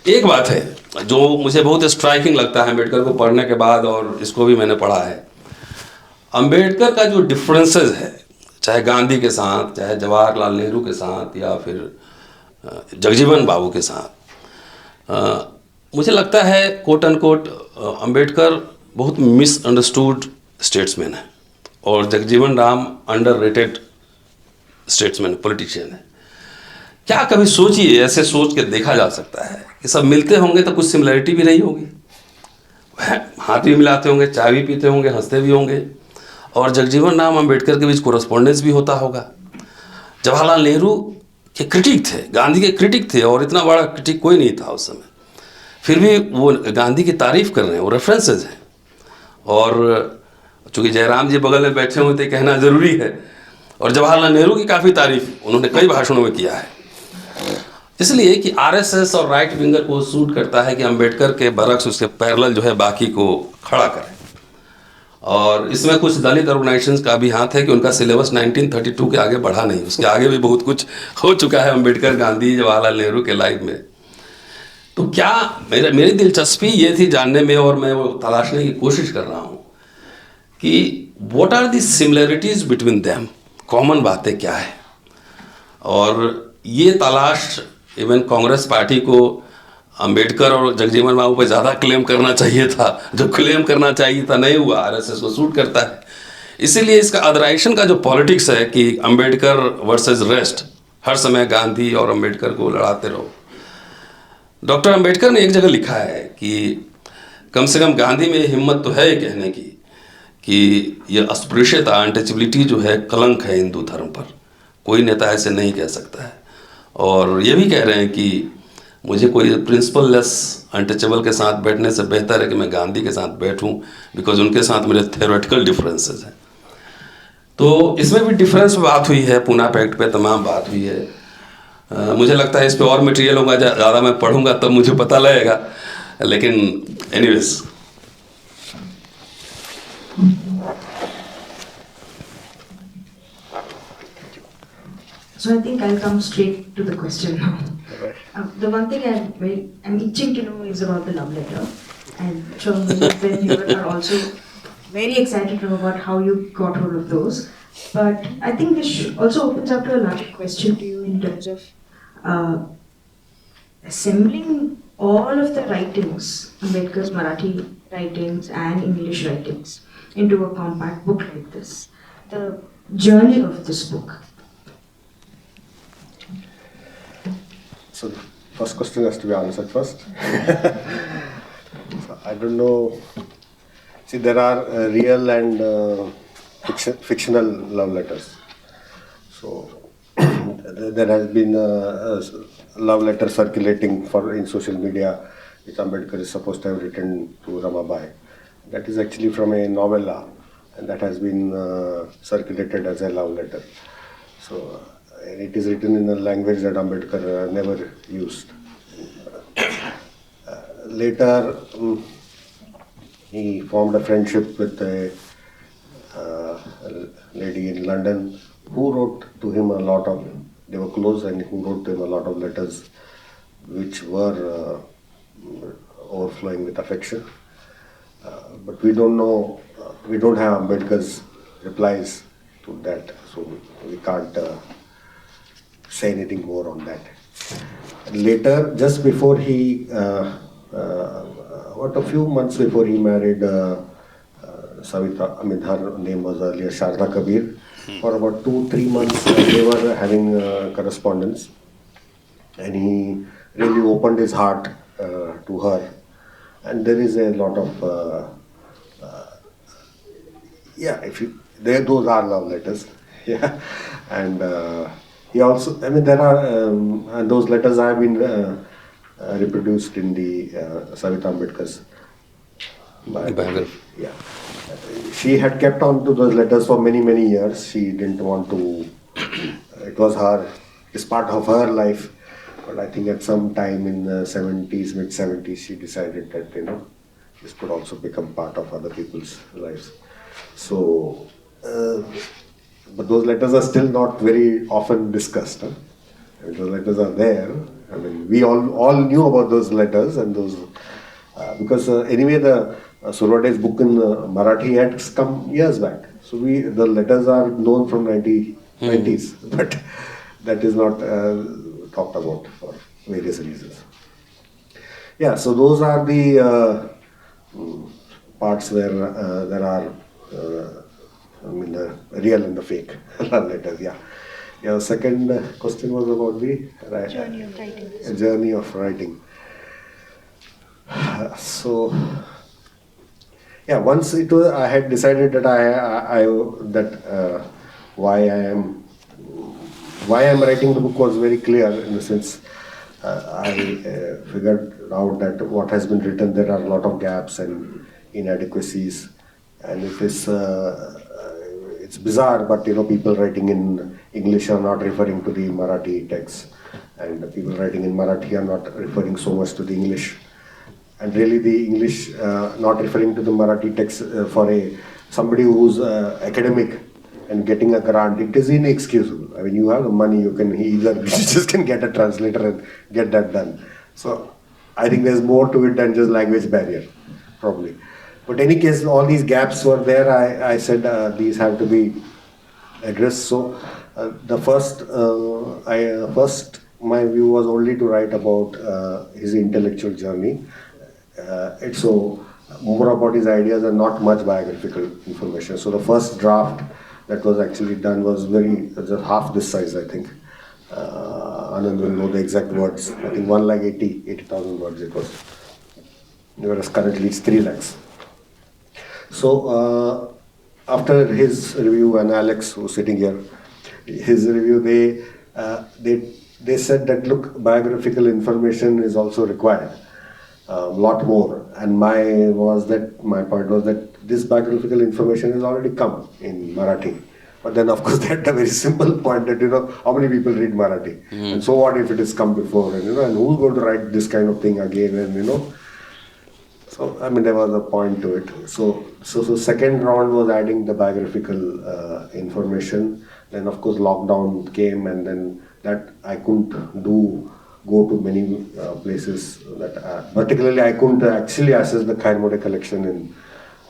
एक बात है जो मुझे बहुत स्ट्राइकिंग लगता है अम्बेडकर को पढ़ने के बाद, और इसको भी मैंने पढ़ा है। अम्बेडकर का जो डिफरेंसेस है, चाहे गांधी के साथ, चाहे जवाहरलाल नेहरू के साथ, या फिर जगजीवन बाबू के साथ, मुझे लगता है कोट अनकोट अम्बेडकर बहुत मिसअंडरस्टूड स्टेट्समैन है और Jagjivan Ram underrated statesman politician है। क्या कभी सोचिए, ऐसे सोच के देखा जा सकता है कि सब मिलते होंगे तो कुछ सिमिलरिटी भी रही होगी, हाथ भी मिलाते होंगे, चाय भी पीते होंगे, हंसते भी होंगे, और जगजीवन राम अम्बेडकर के बीच कोरस्पोंडेंस भी होता होगा। जवाहरलाल नेहरू के क्रिटिक थे, गांधी के क्रिटिक थे, और इतना बड़ा क्रिटिक कोई नहीं था उस समय, फिर भी वो गांधी की तारीफ कर रहे हैं, वो रेफरेंसेज हैं। और चूँकि जयराम जी बगल में बैठे हुए थे, कहना ज़रूरी है, और जवाहरलाल नेहरू की काफ़ी तारीफ उन्होंने कई भाषणों में किया है। इसलिए कि आरएसएस और राइट विंगर को सूट करता है कि अम्बेडकर के बरक्स उसके पैरेलल जो है बाकी को खड़ा करें। और इसमें कुछ दलित ऑर्गेनाइजेशंस का भी हाथ है कि उनका सिलेबस 1932 के आगे बढ़ा नहीं, उसके आगे भी बहुत कुछ हो चुका है अम्बेडकर, गांधी, जवाहरलाल नेहरू के लाइफ में। तो क्या मेरी दिलचस्पी ये थी जानने में, और मैं वो तलाशने की कोशिश कर रहा हूँ कि what are the similarities between them, common बातें क्या है। और ये तलाश इवन कांग्रेस पार्टी को अम्बेडकर और जगजीवन बाबू पर ज़्यादा क्लेम करना चाहिए था, जो क्लेम करना चाहिए था नहीं हुआ, आरएसएस को सूट करता है। इसीलिए इसका अदराइजेशन का जो पॉलिटिक्स है कि अम्बेडकर वर्सेस रेस्ट, हर समय गांधी और अम्बेडकर को लड़ाते रहो। डॉक्टर अम्बेडकर ने एक जगह लिखा है कि कम से कम गांधी में हिम्मत तो है कहने की कि ये अस्पृश्यता, अनटचेबिलिटी जो है कलंक है हिंदू धर्म पर, कोई नेता ऐसे नहीं कह सकता है। और ये भी कह रहे हैं कि मुझे कोई प्रिंसिपल लेस अनटचेबल के साथ बैठने से बेहतर है कि मैं गांधी के साथ बैठूं, बिकॉज उनके साथ मेरे थ्योरेटिकल डिफरेंसेस हैं। तो इसमें भी डिफरेंस पे बात हुई है, पूना पैक्ट पे तमाम बात हुई है। मुझे लगता है इस पे और मटेरियल होगा, ज़्यादा मैं पढ़ूंगा तब मुझे पता लगेगा, लेकिन anyways. So I think I'll come straight to the question now. The one thing I'm itching to know is about the love letter. I'm sure when you are also very excited to know about how you got hold of those. But I think this also opens up to a larger question to you in terms of assembling all of the writings, Ambedkar's Marathi writings and English writings, into a compact book like this. The journey of this book. So the first question has to be answered first. So I don't know. See, there are real and fictional love letters. So there has been a love letter circulating in social media, which Ambedkar is supposed to have written to Ramabai. That is actually from a novella, and that has been circulated as a love letter. So and it is written in a language that Ambedkar never used. Later, he formed a friendship with a lady in London who wrote to him a lot of, they were close, and who wrote to him a lot of letters which were overflowing with affection. But we don't know, we don't have Ambedkar's replies to that, so we can't say anything more on that. Later, just before he, a few months before he married Savita, I mean her name was earlier Sharda Kabir. For about 2-3 months they were having correspondence, and he really opened his heart to her. And there is a lot of, those are love letters. Yeah, and he also, I mean, there are, and those letters have been reproduced in the Savita Ambedkar's biography. Yeah. She had kept on to those letters for many, many years. She didn't want to, it was it's part of her life. But I think at some time in the 70s, mid-70s, she decided that, this could also become part of other people's lives. So, but those letters are still not very often discussed. Huh? And those letters are there. I mean, we all knew about those letters, and those, because anyway, the Survade's book in Marathi had come years back. So the letters are known from 90s, but that is not talked about for various reasons. Yeah, so those are the parts where there are, the real and the fake love letters. Yeah. Yeah. The second question was about the journey of writing. Journey of writing. So, yeah, once it was, I had decided that why I am writing the book was very clear, in the sense I figured out that what has been written, there are a lot of gaps and inadequacies, and it is it's bizarre, but people writing in English are not referring to the Marathi text, and the people writing in Marathi are not referring so much to the English. And really, the English not referring to the Marathi text for somebody who's academic and getting a grant, it is inexcusable. I mean, you have the money, you just can get a translator and get that done. So I think there's more to it than just language barrier, probably. But in any case, all these gaps were there. I said these have to be addressed. So the first my view was only to write about his intellectual journey. So more about his ideas and not much biographical information. So the first draft that was actually done was just half this size, I think. Anand will know the exact words. I think 80,000 words it was. Whereas currently it's 3 lakhs. So after his review, and Alex, who's sitting here, his review, they said that, look, biographical information is also required. A lot more, and my point was that this biographical information has already come in Marathi. But then, of course, they had a very simple point that how many people read Marathi, and so what if it has come before, and and who's going to write this kind of thing again, and So I mean, there was a point to it. So second round was adding the biographical information. Then of course lockdown came, and then that I couldn't go to many places. That particularly I couldn't actually access the Khairmode collection in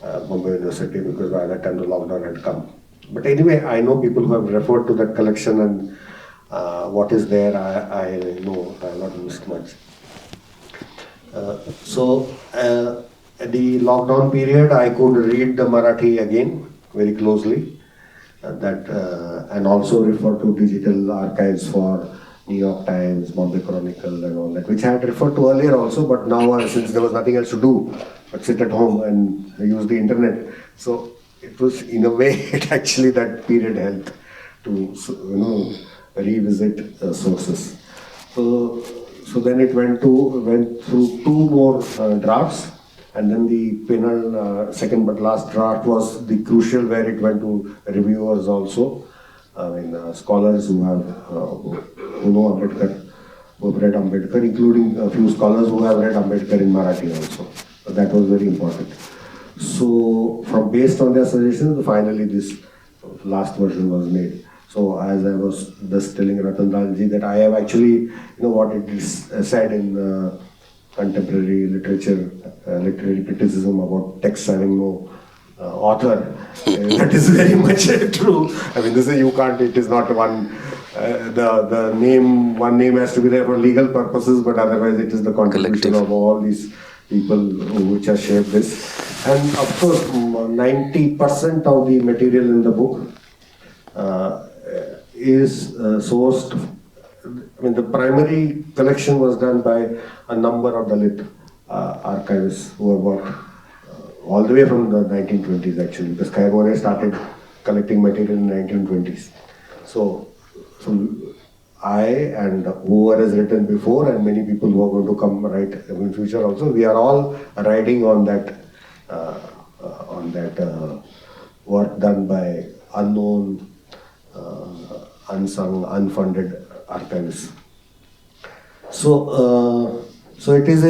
Bombay University, because by that time the lockdown had come. But anyway, I know people who have referred to that collection, and what is there, I know I have not missed much. At the lockdown period, I could read the Marathi again very closely, and also refer to digital archives for New York Times, Bombay Chronicle and all that, which I had referred to earlier also, but now since there was nothing else to do but sit at home and use the internet, so it was in a way it actually that period helped to revisit sources. So then it went through two more drafts, and then the penal second but last draft was the crucial, where it went to reviewers also. I mean, scholars who know Ambedkar, who have read Ambedkar, including a few scholars who have read Ambedkar in Marathi also. So that was very important. So, based on their suggestions, finally this last version was made. So, as I was just telling Ratan Lalji, that I have actually, what it is said in contemporary literature, literary criticism about texts having no author. That is very much true. I mean, it is not one, one name has to be there for legal purposes, but otherwise it is the contribution of all these people which have shaped this. And of course, 90% of the material in the book is sourced. I mean, the primary collection was done by a number of Dalit archivists who have worked all the way from the 1920s actually, because Kairmone started collecting material in the 1920s. So I and whoever has written before, and many people who are going to come write in future also, we are all riding on that work done by unknown, unsung, unfunded archivists. So it is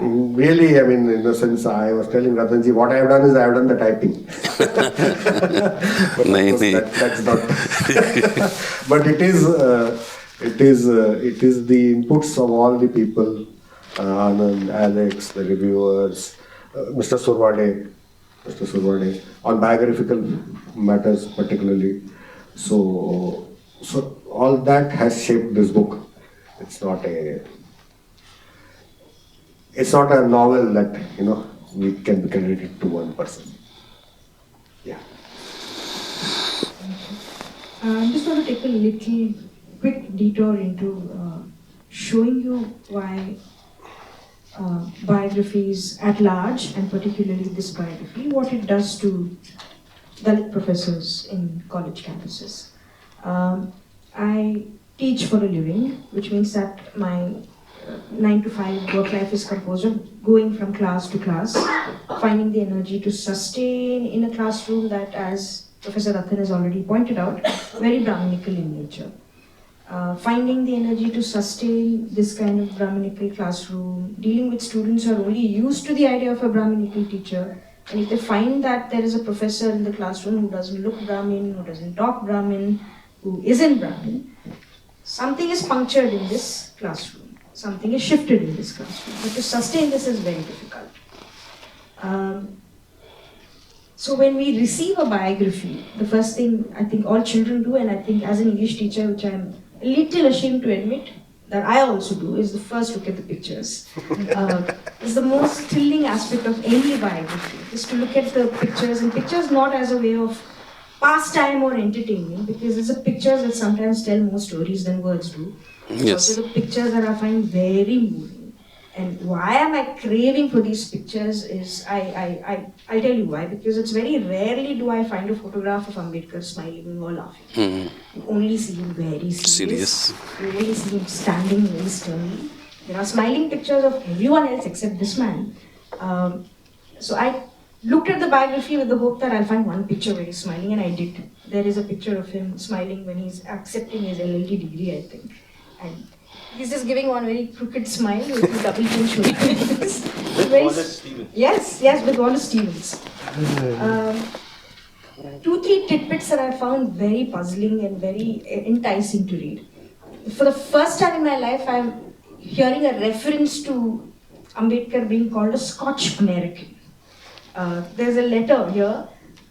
really, I mean, in the sense, I was telling Ratanji, what I have done is I have done the typing. But that's not. But it is the inputs of all the people, Anand, Alex, the reviewers, Mr. Surwade, on biographical matters particularly. So all that has shaped this book. It's not a novel that we can be credited to one person. Yeah. I'm just going to take a little quick detour into showing you why biographies at large, and particularly this biography, what it does to Dalit professors in college campuses. I teach for a living, which means that my 9 to 5 work life is composed of going from class to class, finding the energy to sustain in a classroom that, as Professor Ratan has already pointed out, very Brahminical in nature. Finding the energy to sustain this kind of Brahminical classroom, dealing with students who are only used to the idea of a Brahminical teacher, and if they find that there is a professor in the classroom who doesn't look Brahmin, who doesn't talk Brahmin, who isn't Brahmin, something is punctured in this classroom. Something is shifted in this classroom. But to sustain this is very difficult. So when we receive a biography, the first thing I think all children do, and I think as an English teacher, which I'm a little ashamed to admit, that I also do, is the first look at the pictures. It's the most thrilling aspect of any biography, is to look at the pictures, and pictures not as a way of pastime or entertainment, because it's the pictures that sometimes tell more stories than words do. Yes. Also the pictures that I find very moving. And why am I craving for these pictures is, I'll tell you why, because it's very rarely do I find a photograph of Ambedkar smiling or laughing. You only see him very serious. You only see him standing very sternly. There are smiling pictures of everyone else except this man. So I looked at the biography with the hope that I'll find one picture where he's smiling, and I did. There is a picture of him smiling when he's accepting his LLD degree, I think. And he's just giving one very crooked smile with the double chin shoulders. Wallace Stevens. Yes, with Wallace Stevens. 2-3 tidbits that I found very puzzling and very enticing to read. For the first time in my life, I'm hearing a reference to Ambedkar being called a Scotch American. There's a letter here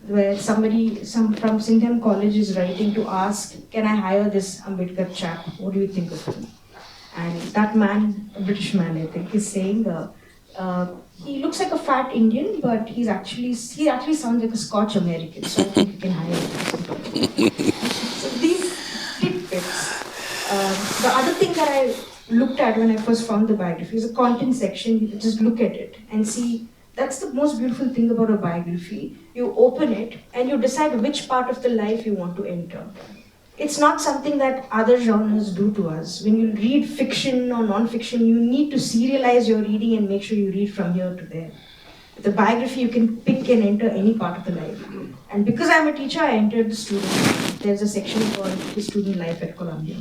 where somebody from Sindham College is writing to ask, can I hire this Ambedkar chap? What do you think of him? And that man, a British man I think, is saying, he looks like a fat Indian, but he actually sounds like a Scotch American, so I think you can hire him. So these tidbits The other thing that I looked at when I first found the biography is the content section. You just look at it and see. That's the most beautiful thing about a biography. You open it and you decide which part of the life you want to enter. It's not something that other genres do to us. When you read fiction or non-fiction, you need to serialize your reading and make sure you read from here to there. With a biography, you can pick and enter any part of the life. And because I'm a teacher, I entered the student. There's a section called the student life at Columbia.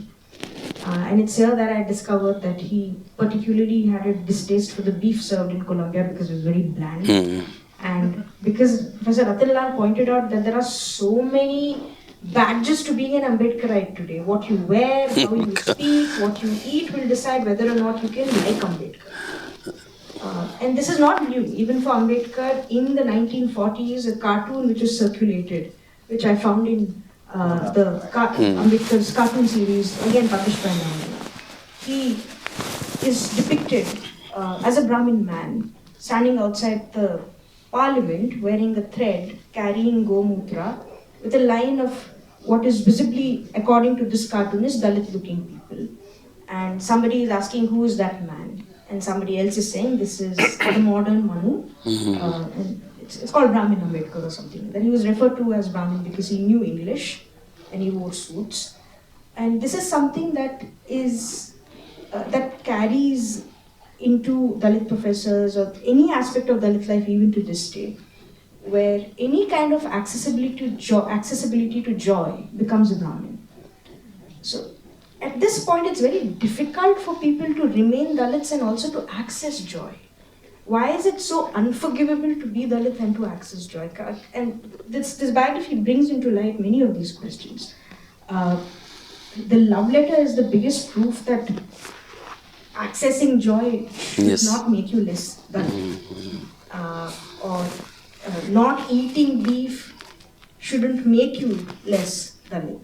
And it's here that I discovered that he particularly had a distaste for the beef served in Colombia because it was very bland. And because Professor Ratanlal pointed out that there are so many badges to being an Ambedkarite today. What you wear, how you speak, what you eat will decide whether or not you can like Ambedkar. And this is not new. Even for Ambedkar, in the 1940s, a cartoon which was circulated, which I found in Ambedkar's cartoon series, again published by Navayana. He is depicted as a Brahmin man standing outside the parliament wearing a thread, carrying Gomutra, with a line of what is visibly, according to this cartoonist, Dalit looking people. And somebody is asking, who is that man? And somebody else is saying, this is the modern Manu. And it's called Brahmin Ambedkar or something. Then he was referred to as Brahmin because he knew English and he wore suits. And this is something that is that carries into Dalit professors or any aspect of Dalit life even to this day, where any kind of accessibility to joy becomes a Brahmin. So at this point, it's very difficult for people to remain Dalits and also to access joy. Why is it so unforgivable to be Dalit and to access joy? And this biography brings into light many of these questions. The love letter is the biggest proof that accessing joy should not make you less Dalit. Not eating beef shouldn't make you less Dalit.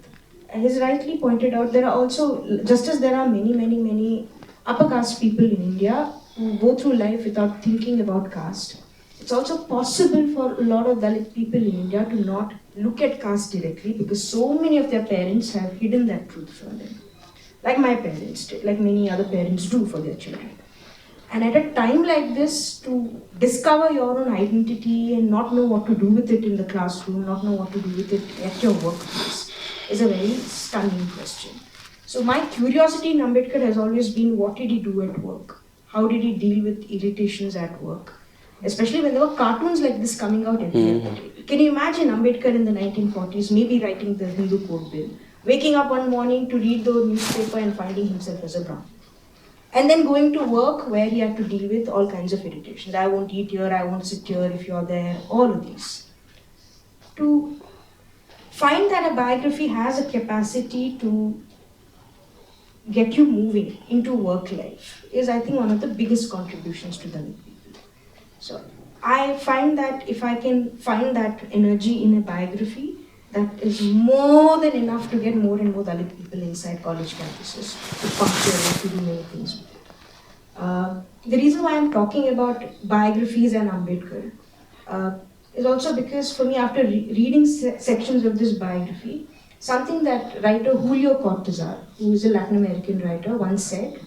As rightly pointed out, there are also, just as there are many upper caste people in India who go through life without thinking about caste, it's also possible for a lot of Dalit people in India to not look at caste directly because so many of their parents have hidden that truth from them. Like my parents did, like many other parents do for their children. And at a time like this, to discover your own identity and not know what to do with it in the classroom, not know what to do with it at your workplace, is a very stunning question. So my curiosity in Ambedkar has always been, what did he do at work? How did he deal with irritations at work? Especially when there were cartoons like this coming out every other day. Can you imagine Ambedkar in the 1940s, maybe writing the Hindu Code Bill, waking up one morning to read the newspaper and finding himself as a Brahmin? And then going to work where he had to deal with all kinds of irritations. I won't eat here, I won't sit here if you're there, all of these. To find that a biography has a capacity to get you moving into work life is, I think, one of the biggest contributions to Dalit people. So I find that if I can find that energy in a biography, that is more than enough to get more and more Dalit people inside college campuses to function and to do many things with it. The reason why I'm talking about biographies and Ambedkar is also because for me, after reading sections of this biography, something that writer Julio Cortázar, who is a Latin American writer, once said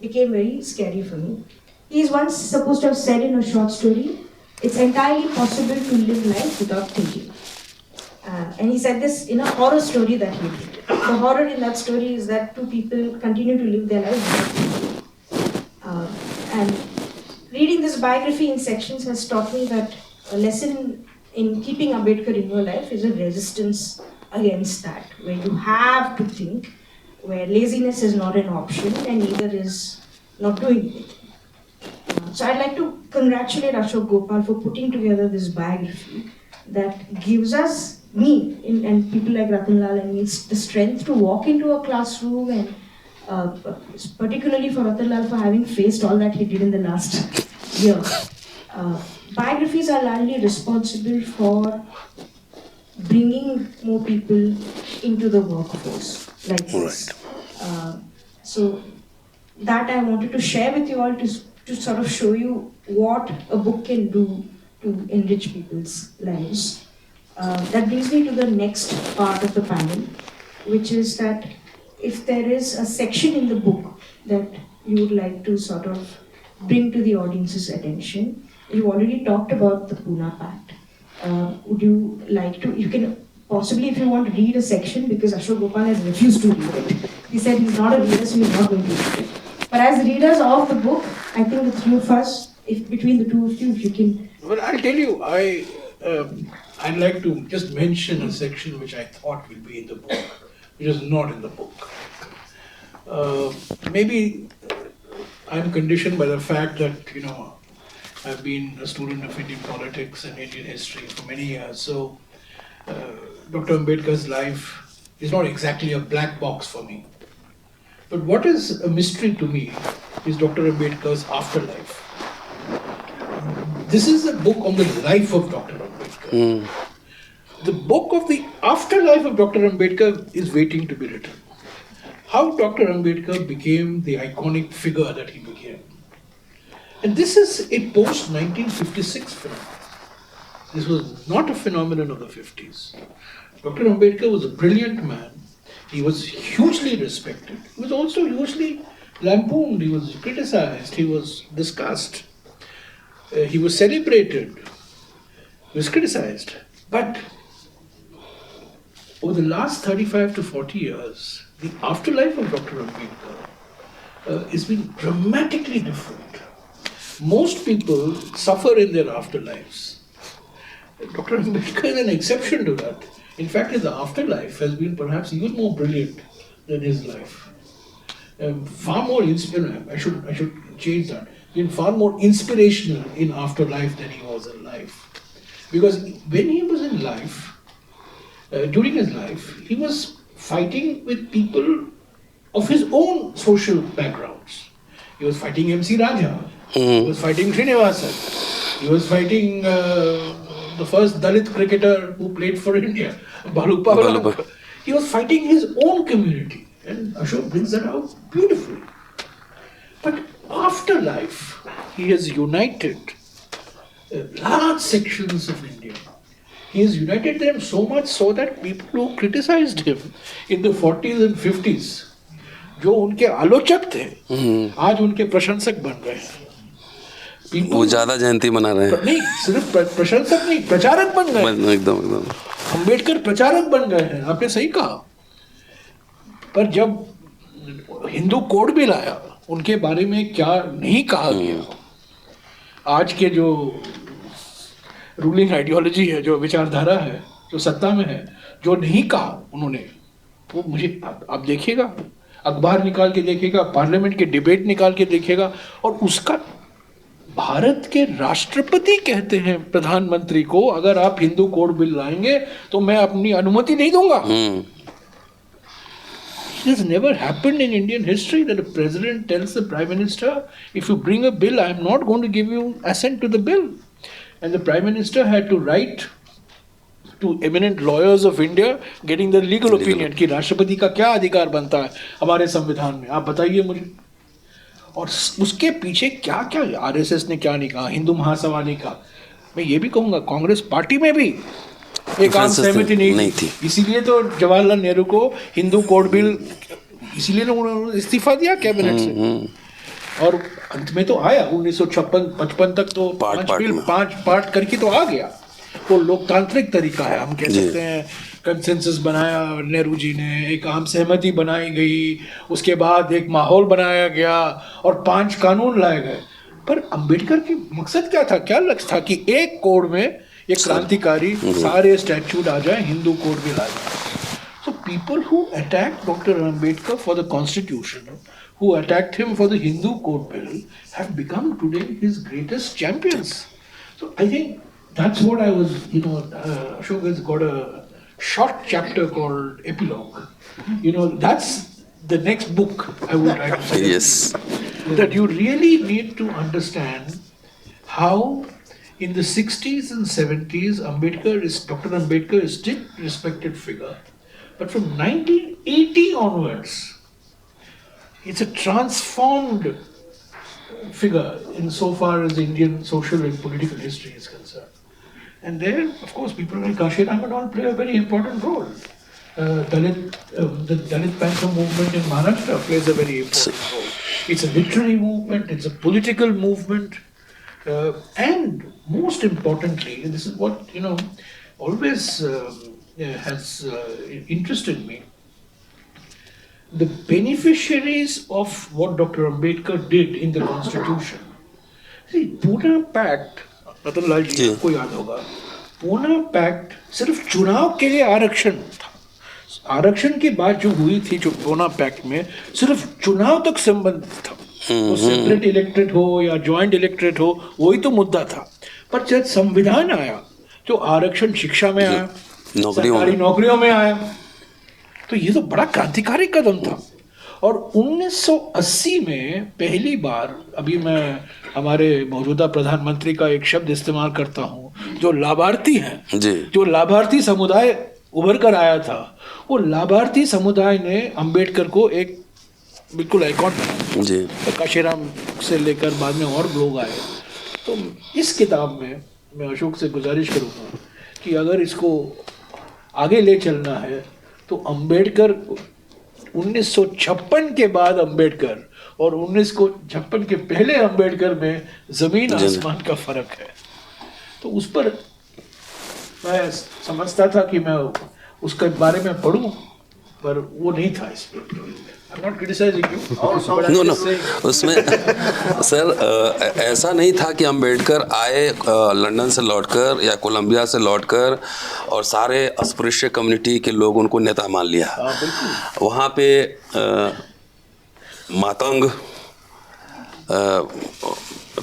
became very scary for me. He is once supposed to have said in a short story, it's entirely possible to live life without thinking. And he said this in a horror story that he did. The horror in that story is that two people continue to live their lives without thinking. And reading this biography in sections has taught me that a lesson in keeping Ambedkar in your life is a resistance against that, where you have to think, where laziness is not an option and neither is not doing anything. So I'd like to congratulate Ashok Gopal for putting together this biography that gives us, me and people like Ratanlal and me, the strength to walk into a classroom, and particularly for Ratanlal for having faced all that he did in the last year. Biographies are largely responsible for bringing more people into the workforce like this. So that I wanted to share with you all to sort of show you what a book can do to enrich people's lives. That brings me to the next part of the panel, which is that if there is a section in the book that you would like to sort of bring to the audience's attention. You already talked about the Pune Pact. Would you like to, you can possibly, if you want to read a section, because Ashok Gopal has refused to read it. He said he's not a reader, so he's not going to read it. But as readers of the book, I think the three of us, if between the two of you, if you can... Well, I'll tell you, I'd like to just mention a section which I thought will be in the book, which is not in the book. Maybe I'm conditioned by the fact that, I've been a student of Indian politics and Indian history for many years. So, Dr. Ambedkar's life is not exactly a black box for me. But what is a mystery to me is Dr. Ambedkar's afterlife. This is a book on the life of Dr. Ambedkar. The book of the afterlife of Dr. Ambedkar is waiting to be written. How Dr. Ambedkar became the iconic figure that he became. And this is a post-1956 phenomenon. This was not a phenomenon of the 50s. Dr. Ambedkar was a brilliant man. He was hugely respected. He was also hugely lampooned. He was criticized. He was discussed. He was celebrated. He was criticized. But over the last 35 to 40 years, the afterlife of Dr. Ambedkar has been dramatically different. Most people suffer in their afterlives. Dr. Ambedkar is an exception to that. In fact, his afterlife has been perhaps even more brilliant than his life. Far more inspirational. I should change that. Been far more inspirational in afterlife than he was in life. Because when he was in life, during his life, he was fighting with people of his own social backgrounds. He was fighting MC Raja. He was fighting Srinivasan. He was fighting the first Dalit cricketer who played for India, Balu Pavlak. He was fighting his own community. And Ashok brings that out beautifully. But after life, he has united large sections of India. He has united them so much so that people who criticized him in the 40s and 50s, जो उनके आलोचक थे, आज उनके प्रशंसक बन गए हैं. वो ज्यादा जयंती मना रहे हैं. नहीं, सिर्फ प्रशंसक नहीं, प्रचारक बन गए. एकदम. अम्बेडकर प्रचारक बन गए हैं. आपने सही कहा. पर जब हिंदू कोड बिल आया, उनके बारे में क्या नहीं कहा गया. आज के जो रूलिंग आइडियोलॉजी है, जो विचारधारा है, जो सत्ता में है, जो नहीं कहा उन्होंने, वो मुझे आप देखिएगा, अखबार निकाल के देखिएगा, पार्लियामेंट के डिबेट निकाल के देखिएगा, और उसका भारत के राष्ट्रपति कहते हैं प्रधानमंत्री को, अगर आप हिंदू कोड बिल लाएंगे तो मैं अपनी अनुमति नहीं दूंगा. It has never happened in Indian history that a president tells the prime minister, if you bring a bill, I am not going to give you assent to the bill. And the prime minister had to write to eminent lawyers of India, getting the legal opinion कि राष्ट्रपति का क्या अधिकार बनता है हमारे संविधान में, आप बताइए मुझे. और उसके पीछे क्या क्या आरएसएस ने क्या नहीं कहा, हिंदू महासभा ने कहा. मैं ये भी कहूँगा कांग्रेस पार्टी में भी एक आम सहमति नहीं थी. इसीलिए तो जवाहरलाल नेहरू को हिंदू कोड बिल, इसीलिए उन्होंने इस्तीफा दिया कैबिनेट से. और अंत में तो आया 1956-55 तक तो पांच पार्ट करके तो आ गया. वो लोकतांत्रिक तरीका है, हम कह सकते हैं. कंसेंसस बनाया नेहरू जी ने, एक आम सहमति बनाई गई, उसके बाद एक माहौल बनाया गया और 5 कानून लाए गए. पर अंबेडकर की मकसद क्या था, क्या लक्ष्य था कि एक कोड में एक क्रांतिकारी सारे स्टैट्यूट आ जाए, हिंदू कोड भी ला जाए. So people who attack doctor Ambedkar for the constitution, who attacked him for the Hindu Code Bill, have become today his greatest champions. So I think that's what I was, Ashok has got a short chapter called Epilogue. That's the next book I would like to say. Yes. That you really need to understand how in the 60s and 70s, Dr. Ambedkar is still a respected figure. But from 1980 onwards, it's a transformed figure insofar as Indian social and political history is concerned. And there, of course, people like Kashirama all play a very important role. the Dalit Panther movement in Maharashtra plays a very important role. It's a literary movement, it's a political movement, and most importantly, this is what always has interested me. The beneficiaries of what Dr. Ambedkar did in the Constitution. See, Pune Pact, Ratan Lal जी आपको याद होगा, Poona pact सिर्फ चुनाव के लिए आरक्षण था. आरक्षण की बात जो हुई थी जो पूना पैक्ट में सिर्फ चुनाव तक संबंधित था. वो सेपरेट इलेक्टेड हो या ज्वाइंट इलेक्टेड हो, वही तो मुद्दा था. पर जब संविधान आया, जो आरक्षण शिक्षा में आया, सरकारी नौकरियों में आया, तो ये तो बड़ा क्रांतिकारी कदम था. और 1980 में पहली बार, अभी मैं हमारे मौजूदा प्रधानमंत्री का एक शब्द इस्तेमाल करता हूँ, जो लाभार्थी हैं, जो लाभार्थी समुदाय उभर कर आया था, वो लाभार्थी समुदाय ने अंबेडकर को एक बिल्कुल आइकॉन बनाया. काशीराम से लेकर बाद में और लोग आए. तो इस किताब में मैं अशोक से गुजारिश करूँगा कि अगर इसको आगे ले चलना है तो अंबेडकर 1956 के बाद अंबेडकर और 1956 के पहले अंबेडकर में जमीन आसमान का फर्क है. तो उस पर मैं समझता था कि मैं उसके बारे में पढ़ूं, पर वो नहीं था इसमें. I'm not criticizing you. No उसमें सर ऐसा नहीं था कि अंबेडकर आए लंदन से लौटकर या कोलंबिया से लौटकर और सारे अस्पृश्य कम्युनिटी के लोग उनको नेता मान लिया. वहाँ पे मातंग,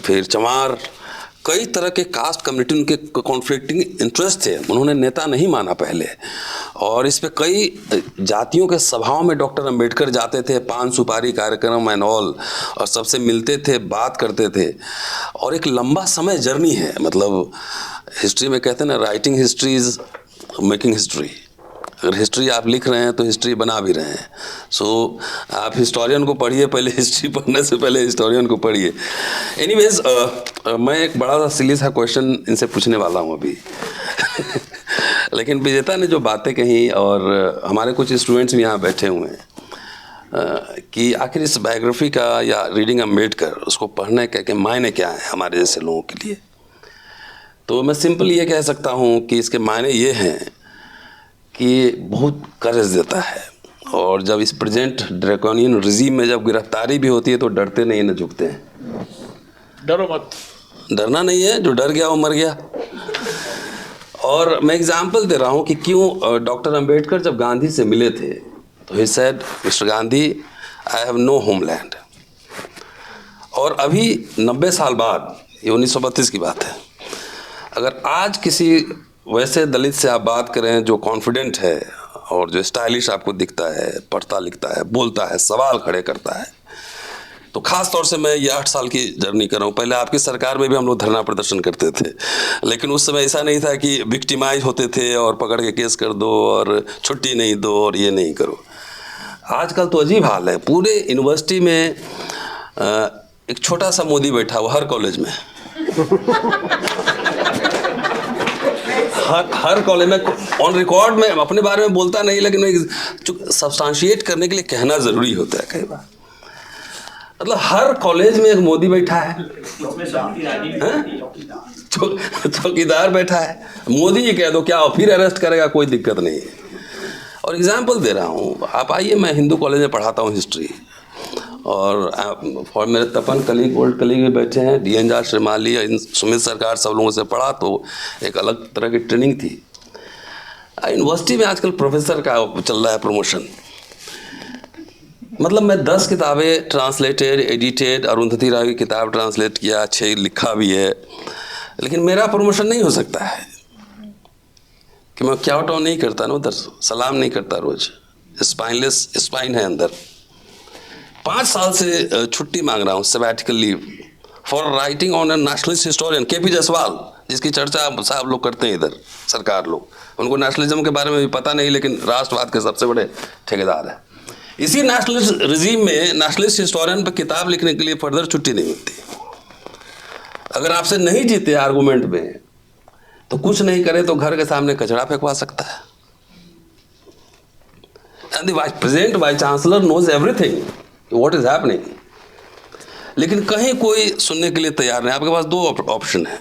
फिर चमार, कई तरह के कास्ट कम्युनिटी, उनके कॉन्फ्लिक्टिंग इंटरेस्ट थे, उन्होंने नेता नहीं माना पहले. और इस पे कई जातियों के सभाओं में डॉक्टर अंबेडकर जाते थे, पान सुपारी कार्यक्रम एंड ऑल, और सबसे मिलते थे, बात करते थे. और एक लंबा समय जर्नी है. मतलब हिस्ट्री में कहते हैं ना, writing history is making history. अगर हिस्ट्री आप लिख रहे हैं तो हिस्ट्री बना भी रहे हैं. सो आप हिस्टोरियन को पढ़िए, पहले हिस्ट्री पढ़ने से पहले हिस्टोरियन को पढ़िए. एनीवेज मैं एक बड़ा सा सिली सा क्वेश्चन इनसे पूछने वाला हूँ अभी. लेकिन विजेता ने जो बातें कही, और हमारे कुछ स्टूडेंट्स भी यहाँ बैठे हुए हैं, कि आखिर इस बायोग्राफी का या रीडिंग अम्बेडकर, उसको पढ़ने के मायने क्या है हमारे जैसे लोगों के लिए. तो मैं सिंपल ये कह सकता हूँ कि इसके मायने ये हैं कि बहुत करेज देता है. और जब इस प्रेजेंट ड्रैकोनियन रिजीम में जब गिरफ्तारी भी होती है तो डरते नहीं, न झुकते हैं. डरो मत. डरना नहीं है, जो डर गया वो मर गया. और मैं एग्जांपल दे रहा हूँ कि क्यों डॉक्टर अंबेडकर जब गांधी से मिले थे तो ही said, mister Gandhi, I have no homeland. और अभी 90 साल बाद, ये 1932 की बात है, अगर आज किसी वैसे दलित से आप बात करें जो कॉन्फिडेंट है और जो स्टाइलिश आपको दिखता है, पढ़ता लिखता है, बोलता है, सवाल खड़े करता है, तो ख़ास तौर से मैं ये 8 साल की जर्नी कर रहा हूँ. पहले आपकी सरकार में भी हम लोग धरना प्रदर्शन करते थे, लेकिन उस समय ऐसा नहीं था कि विक्टिमाइज होते थे और पकड़ के केस कर दो और छुट्टी नहीं दो और ये नहीं करो. आजकल तो अजीब हाल है. पूरे यूनिवर्सिटी में एक छोटा सा मोदी बैठा हुआ, हर कॉलेज में. हर कॉलेज में ऑन रिकॉर्ड में अपने बारे में बोलता नहीं, लेकिन सब्सटेंशिएट करने के लिए कहना ज़रूरी होता है कई बार. मतलब हर कॉलेज में एक मोदी बैठा है, चौकीदार बैठा है. मोदी जी कह दो क्या, फिर अरेस्ट करेगा, कोई दिक्कत नहीं है. और एग्जांपल दे रहा हूँ, आप आइए, मैं हिंदू कॉलेज में पढ़ाता हूँ हिस्ट्री, और मेरे तपन कलीग, ओल्ड कलीग भी बैठे हैं, DN श्रीमाली, सुमित सरकार, सब लोगों से पढ़ा, तो एक अलग तरह की ट्रेनिंग थी. यूनिवर्सिटी में आजकल प्रोफेसर का चल रहा है प्रमोशन. मतलब मैं 10 किताबें ट्रांसलेटेड, एडिटेड, अरुंधति राय की किताब ट्रांसलेट किया, अच्छे लिखा भी है, लेकिन मेरा प्रमोशन नहीं हो सकता है कि मैं क्या टाउन नहीं करता ना, उधर सलाम नहीं करता रोज, स्पाइनलेस स्पाइन है अंदर. 5 साल से छुट्टी मांग रहा हूँ, sabbatical leave, for writing on A nationalist historian KP Jaiswal, जिसकी चर्चा साहब लोग करते हैं इधर, सरकार लोग. उनको नेशनलिज्म के बारे में भी पता नहीं, लेकिन राष्ट्रवाद के सबसे बड़े ठेकेदार हैं. इसी नेशनलिस्ट रिजीम में नेशनलिस्ट हिस्टोरियन पर किताब लिखने के लिए फर्दर छुट्टी नहीं मिलती. अगर आपसे नहीं जीते आर्गूमेंट में तो कुछ नहीं करे तो घर के सामने कचरा फेंकवा सकता है. And the present vice chancellor knows everything what is happening, लेकिन कहीं कोई सुनने के लिए तैयार नहीं। आपके पास दो ऑप्शन है,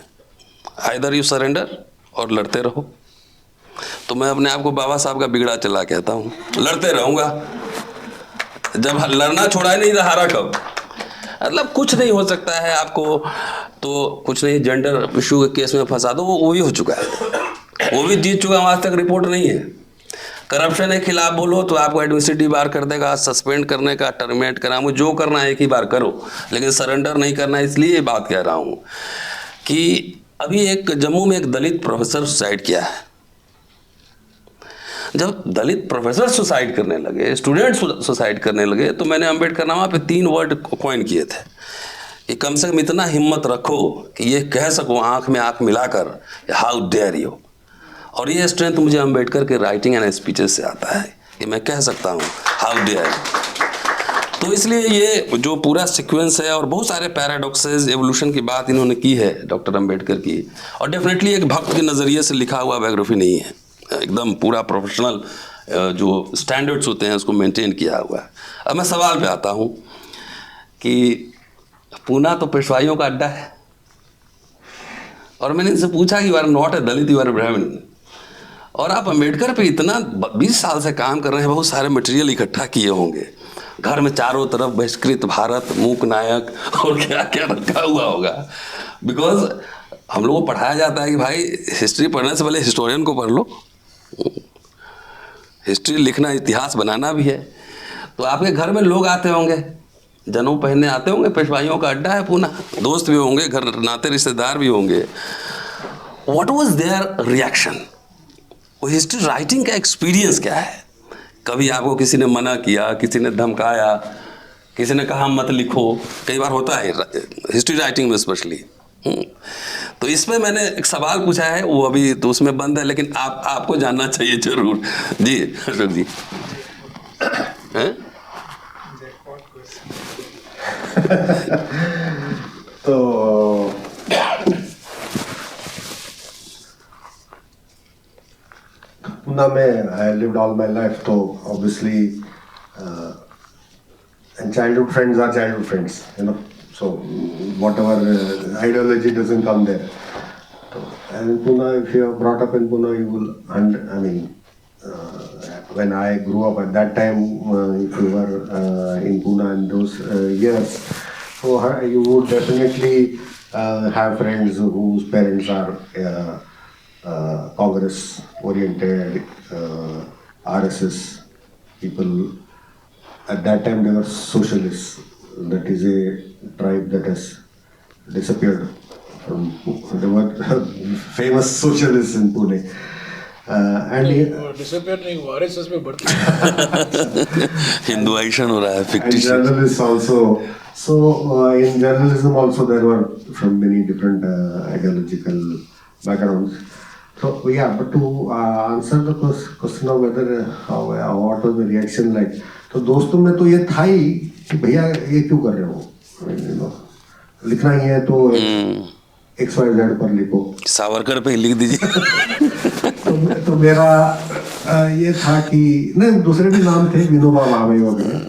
आइदर यू सरेंडर और लड़ते रहो। तो मैं अपने आप को बाबा साहब का बिगड़ा चला कहता हूँ, लड़ते रहूँगा। जब लड़ना छोड़ा ही नहीं तो हारा कब? मतलब कुछ नहीं हो सकता है आपको, तो कुछ नहीं, जेंडर इशू के केस में फंसा दो, वो भी हो चुका है, वो भी जीत चुका, आज तक रिपोर्ट नहीं है। करप्शन के खिलाफ बोलो तो आपको एडमिनिस्ट्रेटिव बार कर देगा, सस्पेंड करने का, टर्मिनेट करना, मुझे जो करना है एक ही बार करो, लेकिन सरेंडर नहीं करना। इसलिए ये बात कह रहा हूँ कि अभी एक जम्मू में एक दलित प्रोफेसर सुसाइड किया है। जब दलित प्रोफेसर सुसाइड करने लगे, स्टूडेंट सुसाइड करने लगे, तो मैंने अम्बेडकरनामा पे 3 वर्ड कॉइन किए थे कि कम से कम इतना हिम्मत रखो कि ये कह सको आंख में आंख मिलाकर, हाउ डेयर यू। और ये स्ट्रेंथ मुझे अम्बेडकर के राइटिंग एंड स्पीचेस से आता है कि मैं कह सकता हूँ हाउ डेयर। तो इसलिए ये जो पूरा सीक्वेंस है और बहुत सारे पैराडॉक्सेस, एवोल्यूशन की बात इन्होंने की है डॉक्टर अम्बेडकर की, और डेफिनेटली एक भक्त के नज़रिए से लिखा हुआ बायोग्राफी नहीं है, एकदम पूरा प्रोफेशनल जो स्टैंडर्ड्स होते हैं उसको मेंटेन किया हुआ है। अब मैं सवाल पे आता हूँ कि पूना तो पेशवाइयों का अड्डा है, और मैंने इनसे पूछा कि you are not a Dalit, you are a Brahmin, और आप अम्बेडकर पे इतना 20 साल से काम कर रहे हैं, बहुत सारे मटेरियल इकट्ठा किए होंगे, घर में चारों तरफ बहिष्कृत भारत, मूक नायक और क्या क्या रखा हुआ होगा। बिकॉज हम लोगों को पढ़ाया जाता है कि भाई हिस्ट्री पढ़ने से पहले हिस्टोरियन को पढ़ लो, हिस्ट्री लिखना, इतिहास बनाना भी है। तो आपके घर में लोग आते होंगे, जनेऊ पहनने आते होंगे, पेशवाइयों का अड्डा है पूना, दोस्त भी होंगे, घर नाते रिश्तेदार भी होंगे। What was their reaction? वो हिस्ट्री राइटिंग का एक्सपीरियंस क्या है? कभी आपको किसी ने मना किया, किसी ने धमकाया, किसी ने कहा मत लिखो? कई बार होता है हिस्ट्री राइटिंग में स्पेशली। तो इसमें मैंने एक सवाल पूछा है, वो अभी तो उसमें बंद है, लेकिन आपको जानना चाहिए जरूर। जी अशोक जी। तो पुणे में I lived all my life, तो obviously and childhood friends are childhood friends, you know, so whatever ideology doesn't come there. So, and in Pune, if you are brought up in Pune, you will, I mean, when I grew up at that time, if you were in Pune in those years, so you would definitely have friends whose parents are Congress oriented, RSS people. At that time, they were socialists. That is a tribe that has disappeared from. They were famous socialists in Pune. Disappear नहीं हुआ, RSS में बढ़ते हिंदुआइजेशन हो रहा है, And फिक्टिशन। journalists also. So in journalism also there were from many different ideological backgrounds. So yeah, but to answer the question of whether what was the reaction like, तो दोस्तों में तो ये था ही कि भैया ये क्यों कर रहे हो, लिखना ही है तो XYZ पर लिखो, सावरकर पे लिख दीजिए। तो मेरा ये था कि नहीं, दूसरे भी नाम थे, विनोबा भावे वगैरह।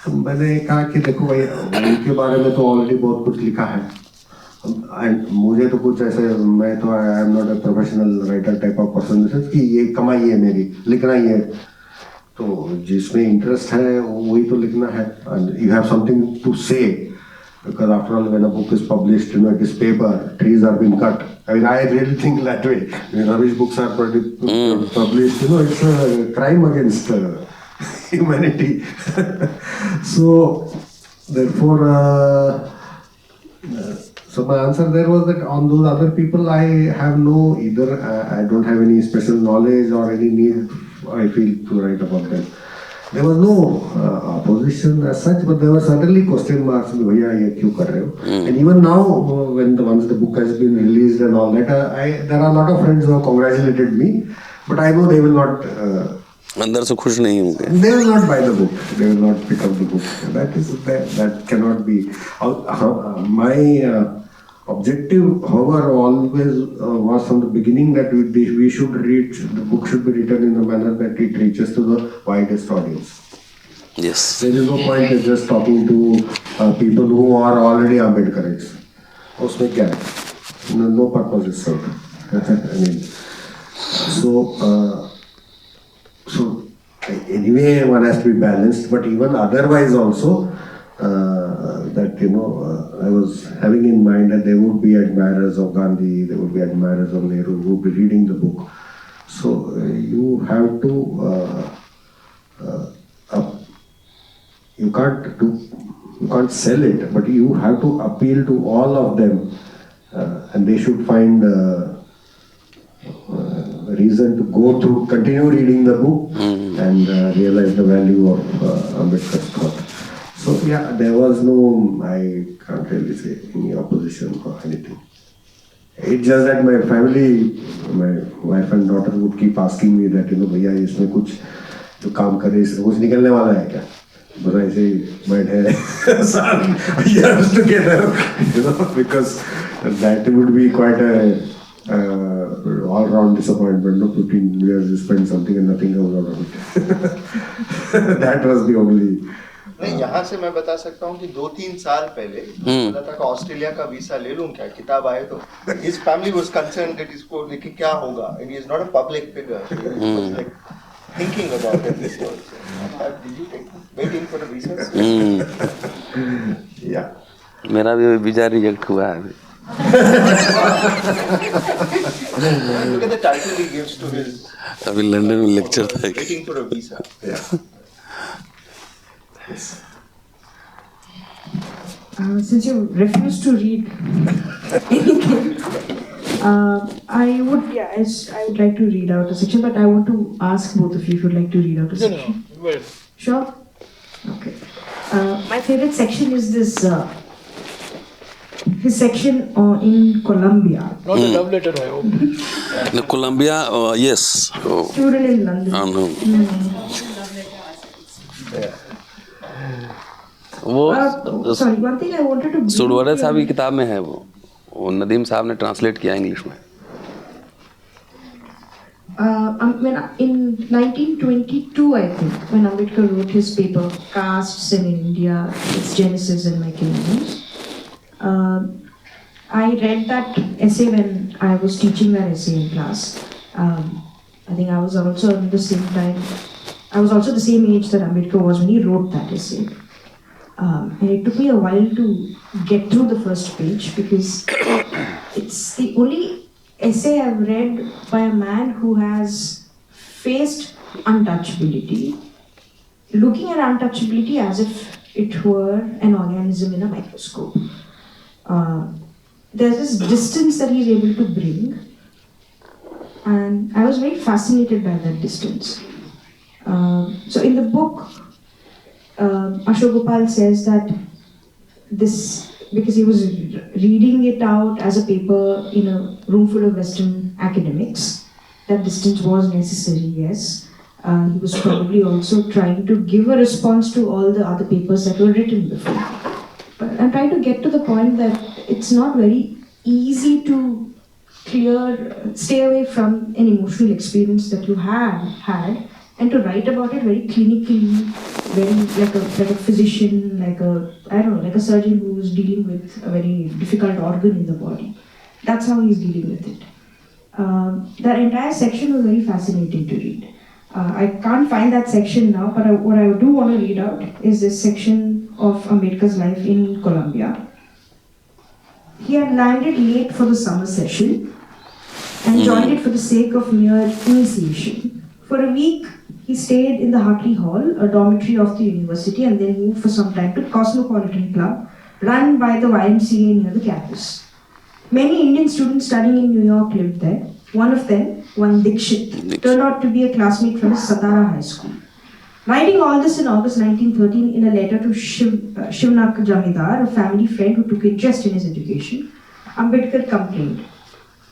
तो मैंने कहा कि देखो भाई, उनके बारे में तो ऑलरेडी बहुत कुछ लिखा है, एंड मुझे तो कुछ ऐसे, मैं तो I am not a professional writer type of person कि ये कमाई है मेरी, लिखना ही है। तो जिसमें इंटरेस्ट है वही तो लिखना है, and you have something to say, because after all when a book is published, you know, it is paper, trees are being cut. I mean, I really think that way. When rubbish books are published, you know, it's a crime against humanity. So therefore so my answer there was that on those other people I have no either I don't have any special knowledge or any need I feel to write about them. There was no opposition as such, but there were certainly question marks. भैया ये क्यों कर रहे हो? And even now, when once the book has been released and all that, there are a lot of friends who have congratulated me, but I know they will not. अंदर से खुश नहीं होंगे। They will not buy the book. They will not pick up the book. That cannot be. My objective, however, always was from the beginning that we should read, the book should be written in a manner that it reaches to the widest audience. Yes. There is no point in just talking to people who are already Ambedkarites. उसमें क्या है? No purpose is served. I mean, so anyway, one has to be balanced, but even otherwise also, that I was having in mind that there would be admirers of Gandhi, there would be admirers of Nehru who would be reading the book. So you have to, you can't sell it, but you have to appeal to all of them, and they should find reason to continue reading the book and realize the value of Ambedkar's thought. So yeah, there was no, I can't really say any opposition or anything. It's just that my family, my wife and daughter would keep asking me that, भैया इसमें कुछ जो काम करे इसमें कुछ निकलने वाला है क्या? But I say, बैठे some years together, because that would be quite a all-round disappointment. 15 years you spend something and nothing comes out of it. That was the only. नहीं, यहाँ से मैं बता सकता हूँ कि 2-3 साल पहले बोला था कि ऑस्ट्रेलिया का वीसा ले लूँ क्या, किताब आए तो his family was concerned that इसको लेके क्या होगा, and he is not a public figure, so he was like thinking about it. This was, did you waiting for the visas? Yeah. मेरा भी वीजा रिजेक्ट हुआ है अभी. Look at the title he gives to his. अभी London में lecture था. Waiting for a visa. Yeah. Since you refuse to read anything, I would like to read out a section, but I want to ask both of you if you'd like to read out a section. No. Sure? Okay. My favorite section is this his section in Colombia. Not a love letter, I hope. The Colombia, yes. Oh. Student in London. No. Sorry, one thing I wanted to. सुडवारा साहब की किताब में है वो नदीम साहब ने translate किया English में. In 1922, I think, when Ambedkar wrote his paper "Castes in India: Its Genesis and Mechanisms," I read that essay when I was teaching that essay in class. I think I was also at the same time. I was also the same age that Ambedkar was when he wrote that essay. And it took me a while to get through the first page because it's the only essay I've read by a man who has faced untouchability, looking at untouchability as if it were an organism in a microscope. There's this distance that he's able to bring, and I was very fascinated by that distance. So in the book, Ashok Gopal says that this, because he was reading it out as a paper in a room full of Western academics, that distance was necessary, yes. He was probably also trying to give a response to all the other papers that were written before. But I'm trying to get to the point that it's not very easy to stay away from an emotional experience that you had, and to write about it very clinically, very like a physician, like a surgeon who's dealing with a very difficult organ in the body. That's how he's dealing with it. That entire section was very fascinating to read. I can't find that section now, but what I do want to read out is this section of Ambedkar's life in Colombia. He had landed late for the summer session and joined it for the sake of mere initiation. For a week, he stayed in the Hartley Hall, a dormitory of the university, and then moved for some time to Cosmopolitan Club, run by the YMCA near the campus. Many Indian students studying in New York lived there. One of them, one Dikshit, turned out to be a classmate from his Satara High School. Writing all this in August 1913 in a letter to Shivnak Jamidar, a family friend who took interest in his education, Ambedkar complained,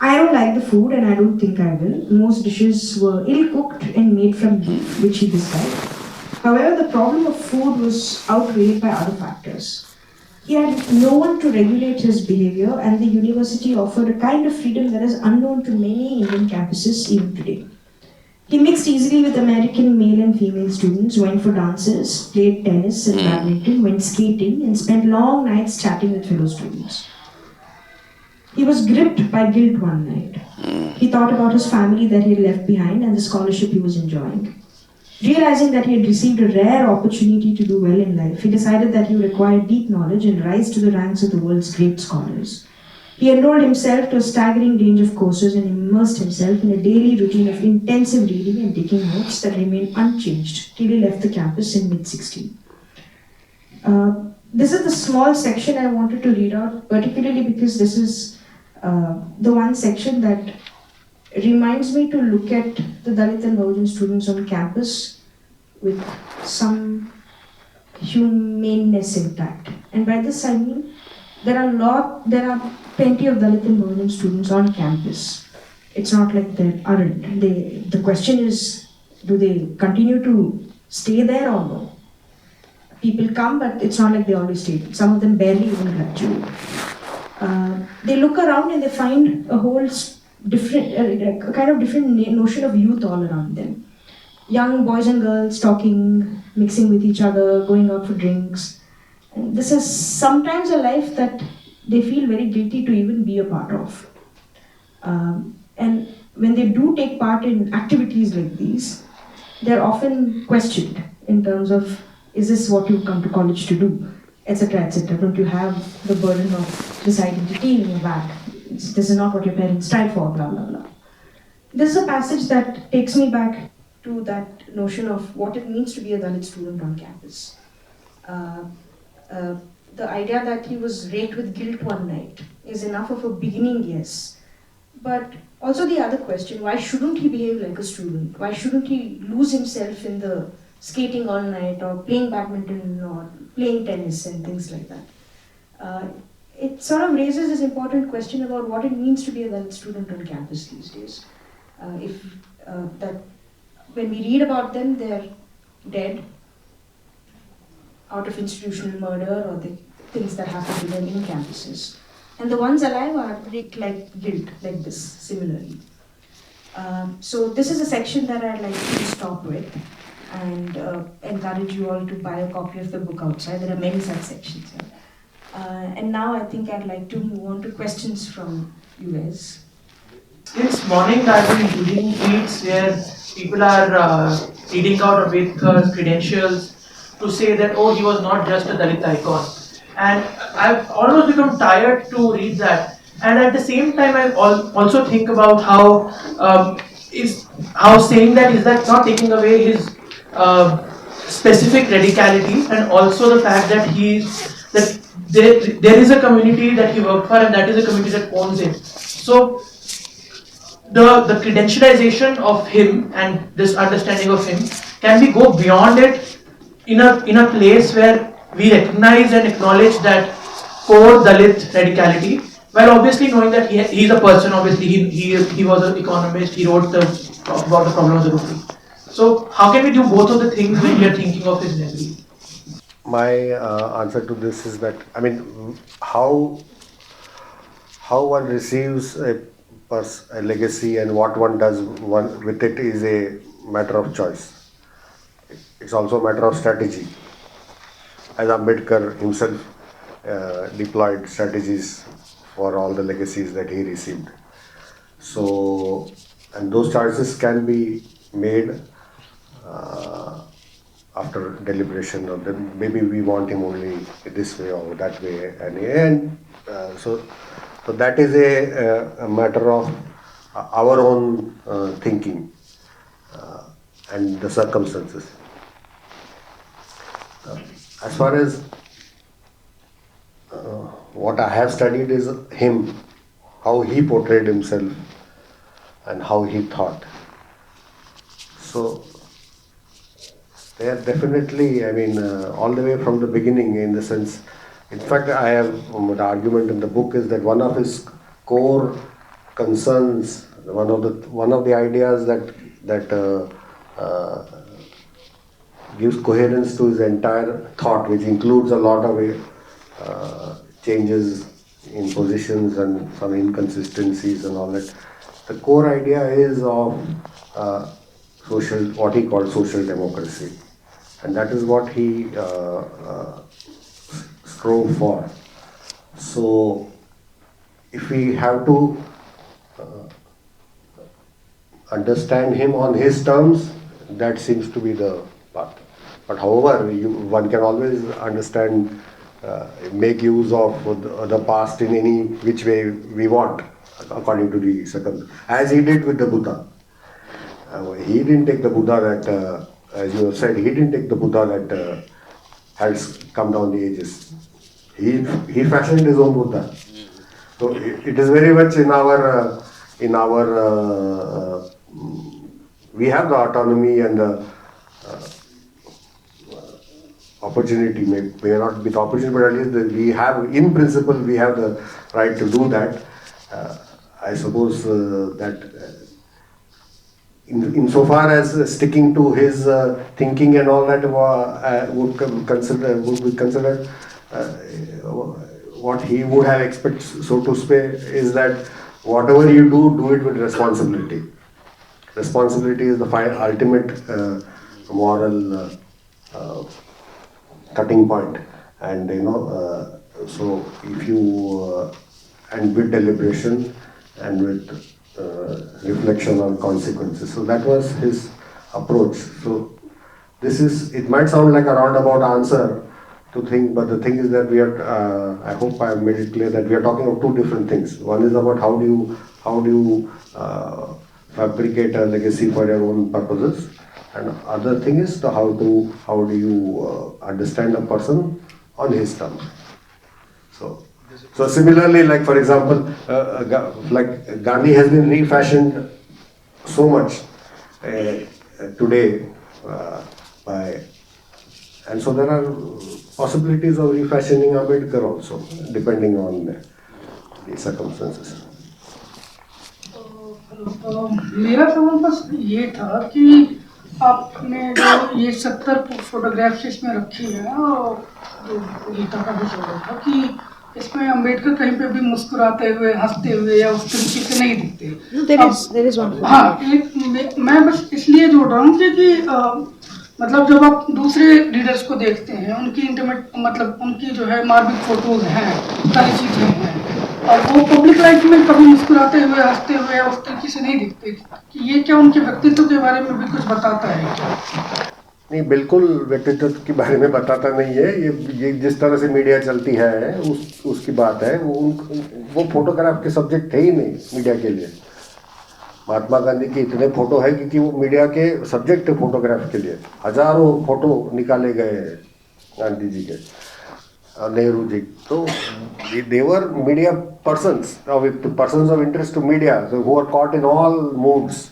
"I don't like the food and I don't think I will. Most dishes were ill-cooked and made from beef," which he described. However, the problem of food was outweighed by other factors. He had no one to regulate his behavior, and the university offered a kind of freedom that is unknown to many Indian campuses even today. He mixed easily with American male and female students, went for dances, played tennis and badminton, went skating, and spent long nights chatting with fellow students. He was gripped by guilt one night. He thought about his family that he had left behind and the scholarship he was enjoying. Realizing that he had received a rare opportunity to do well in life, he decided that he would acquire deep knowledge and rise to the ranks of the world's great scholars. He enrolled himself to a staggering range of courses and immersed himself in a daily routine of intensive reading and taking notes that remained unchanged till he left the campus in mid-60s. This is the small section I wanted to read out, particularly because this is the one section that reminds me to look at the Dalit and Bahujan students on campus with some humaneness intact. And by this I mean there are plenty of Dalit and Bahujan students on campus. It's not like there aren't. The question is, do they continue to stay there or no? People come, but it's not like they always stay. Some of them barely even graduate. They look around and they find a whole different, kind of different notion of youth all around them. Young boys and girls talking, mixing with each other, going out for drinks. And this is sometimes a life that they feel very guilty to even be a part of. And when they do take part in activities like these, they're often questioned in terms of, is this what you've come to college to do, etc., etc. Don't you have the burden of this identity in your back? This is not what your parents tried for, blah, blah, blah. This is a passage that takes me back to that notion of what it means to be a Dalit student on campus. The idea that he was raked with guilt one night is enough of a beginning, yes. But also the other question, why shouldn't he behave like a student? Why shouldn't he lose himself in the skating all night or playing badminton or playing tennis and things like that? It sort of raises this important question about what it means to be a Dalit student on campus these days. That when we read about them, they're dead out of institutional murder or the things that happen to them in campuses. And the ones alive are raked like guilt, like this, similarly. So this is a section that I'd like to stop with and encourage you all to buy a copy of the book outside. There are many such sections here. And now I think I'd like to move on to questions from you guys. This morning I've been reading tweets where people are reading out Ambedkar's credentials to say that, oh, he was not just a Dalit icon. And I've almost become tired to read that. And at the same time, I also think about how saying that is that not taking away his specific radicality, and also the fact that there is a community that he worked for, and that is a community that owns him. So the credentialization of him and this understanding of him, can we go beyond it in a place where we recognize and acknowledge that core Dalit radicality, while obviously knowing that he's a person, obviously he was an economist, he wrote about the problem of the rupee. So how can we do both of the things when we are thinking of his memory? My answer to this is that, I mean, how one receives a legacy and what one does with it is a matter of choice. It's also a matter of strategy. As Ambedkar himself deployed strategies for all the legacies that he received. So, and those choices can be made after deliberation, or then maybe we want him only this way or that way, and so that is a matter of our own thinking and the circumstances. As far as what I have studied is him, how he portrayed himself and how he thought. So they are definitely, I mean, all the way from the beginning, in the sense, in fact, I have the argument in the book is that one of his core concerns, one of the ideas that gives coherence to his entire thought, which includes a lot of changes in positions and some inconsistencies and all that. The core idea is of what he called social democracy, and that is what he strove for. So, if we have to understand him on his terms, that seems to be the path. But however, one can always understand, make use of the past in any which way we want, according to the circumstances, as he did with the Buddha. He didn't take the Buddha that, as you have said, he didn't take the Buddha that has come down the ages. He fashioned his own Buddha. So it is very much in our we have the autonomy and the opportunity, may not be the opportunity, but at least we have, in principle, we have the right to do that. I suppose that insofar as sticking to his thinking and all that would be considered what he would have expected, so to say, is that whatever you do it with responsibility. Responsibility is the ultimate moral cutting point, and so if you and with deliberation and with reflection on consequences. So that was his approach. So it might sound like a roundabout answer to think, but the thing is that we are, I hope I have made it clear that we are talking of two different things. One is about how do you fabricate a legacy for your own purposes, and other thing is how do you understand a person on his terms. So similarly, like for example, like Gandhi has been refashioned so much today and so there are possibilities of refashioning Ambedkar also, depending on the circumstances. मेरा सवाल बस ये था कि आपने जो ये 70 photographs इसमें रखी हैं और जो गीता का भी सवाल था कि इसमें अम्बेडकर कहीं पे भी मुस्कुराते हुए, हंसते हुए या उस तरीके से नहीं दिखते। there is one. हाँ, मैं बस इसलिए जोड़ रहा हूँ कि मतलब जब आप दूसरे लीडर्स को देखते हैं, उनकी इंटीमेट मतलब उनकी जो है मार्मिक फोटोज हैं, सारी चीजें हैं, और वो पब्लिक लाइफ में कभी मुस्कुराते हुए, हंसते हुए या उस तरीके से नहीं दिखते, कि ये क्या उनके व्यक्तित्व के बारे में भी कुछ बताता है क्या? नहीं, बिल्कुल व्यक्तित्व के बारे में बताता नहीं है। ये जिस तरह से मीडिया चलती है उसकी बात है। वो फोटोग्राफ के सब्जेक्ट थे ही नहीं मीडिया के लिए। महात्मा गांधी के इतने फोटो है क्योंकि वो मीडिया के सब्जेक्ट थे फोटोग्राफ के लिए। हजारों फोटो निकाले गए गांधी जी के, नेहरू जी। तो they were media persons of interest to media, who are caught in all moods,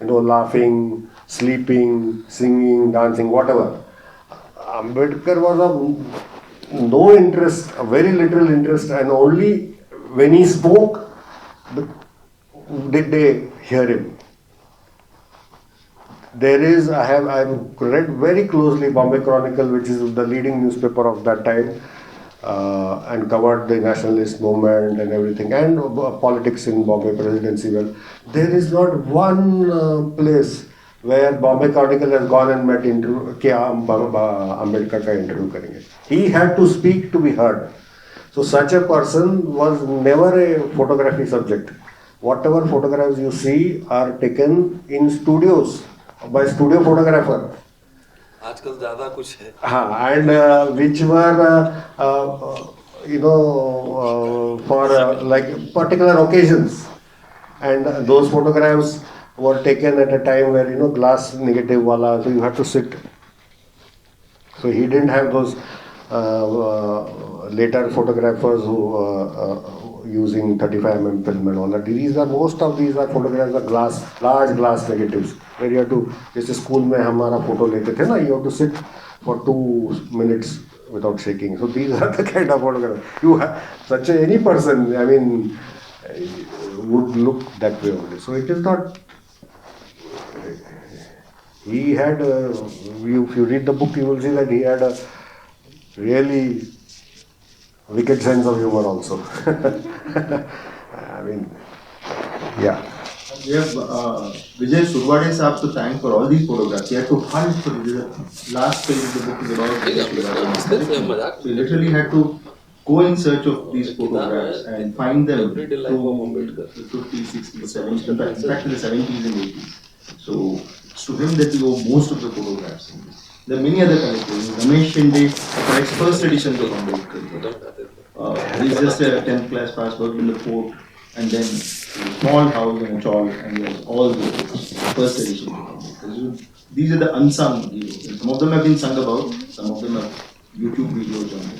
laughing, sleeping, singing, dancing, whatever. Ambedkar was of no interest, a very little interest, and only when he spoke did they hear him. There is, I have read very closely Bombay Chronicle, which is the leading newspaper of that time, and covered the nationalist movement and everything, and politics in Bombay presidency. Well, there is not one place where Bombay Chronicle has gone and met interview कि हम Ambedkar का interview करेंगे. He had to speak to be heard. So such a person was never a photography subject. Whatever photographs you see are taken in studios by studio photographer. आजकल ज़्यादा कुछ है। हाँ, and which were for like particular occasions, and those photographs were taken at a time where glass negative wala, so you have to sit. So he didn't have those later photographers who using 35mm film and all that. Most of these are photographs of glass, large glass negatives, where you have to, जैसे school में हमारा photo लेते थे ना, you have to sit for 2 minutes without shaking. So these are the kind of photographs. You have any person, I mean, would look that way only. So it is not. He had, if you read the book, you will see that he had a really wicked sense of humor also. I mean, yeah. We have Vijay Surwade Saab to thank for all these photographs. He had to hunt for the last page of the book is about Vijay Surwade. So he literally had to go in search of these photographs and find them through the 50s, 60s, 70s, in fact in the 70s and 80s. So it's to him that we owe most of the photographs. There are many other collectors. Ramesh Shinde collects first editions of Ambedkar. He's just a 10th class pass, worked in the port, and then a small house in a chawl, and he has all the first editions of Ambedkar. These are the unsung heroes. And some of them have been sung about, some of them are YouTube videos on it.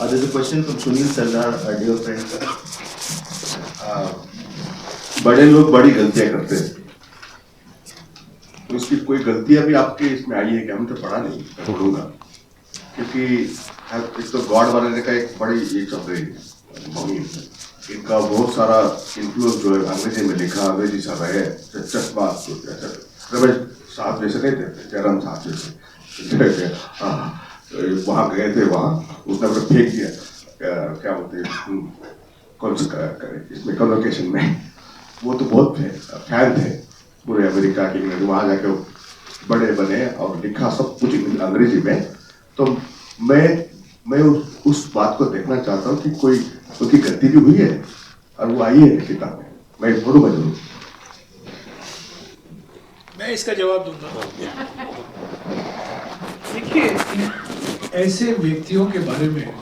There's a question from Sunil Sardar, our dear friend. बड़े लोग बड़ी गलतियां करते हैं, तो इसकी कोई गलतियां भी आपके इसमें आई है कि हम तो पढ़ा नहीं, मैं पढ़ूंगा, क्योंकि एक तो गॉड बनाने का एक बड़ी ये चल रही है मम्मी, इनका बहुत सारा इन्फ्लुएंस जो है अंग्रेजी में लिखा, अंग्रेजी सब है, चश्मा रमेश साहब जैसे नहीं थे, जयराम साहब जैसे वहाँ गए थे, वहाँ उसने अपने फेंक दिया, क्या बोलते हैं कौन सा इसमें कन्वोकेशन में, वो तो बहुत फैन थे पूरे अमेरिका के, वहाँ जाके बड़े बने और लिखा सब कुछ अंग्रेजी में। तो मैं उस बात को देखना चाहता हूँ कि कोई उसकी गलती भी हुई है और वो आई है किताब में, मैं पढ़ूंगा जरूर। मैं इसका जवाब दूंगा। देखिए, ऐसे व्यक्तियों के बारे में,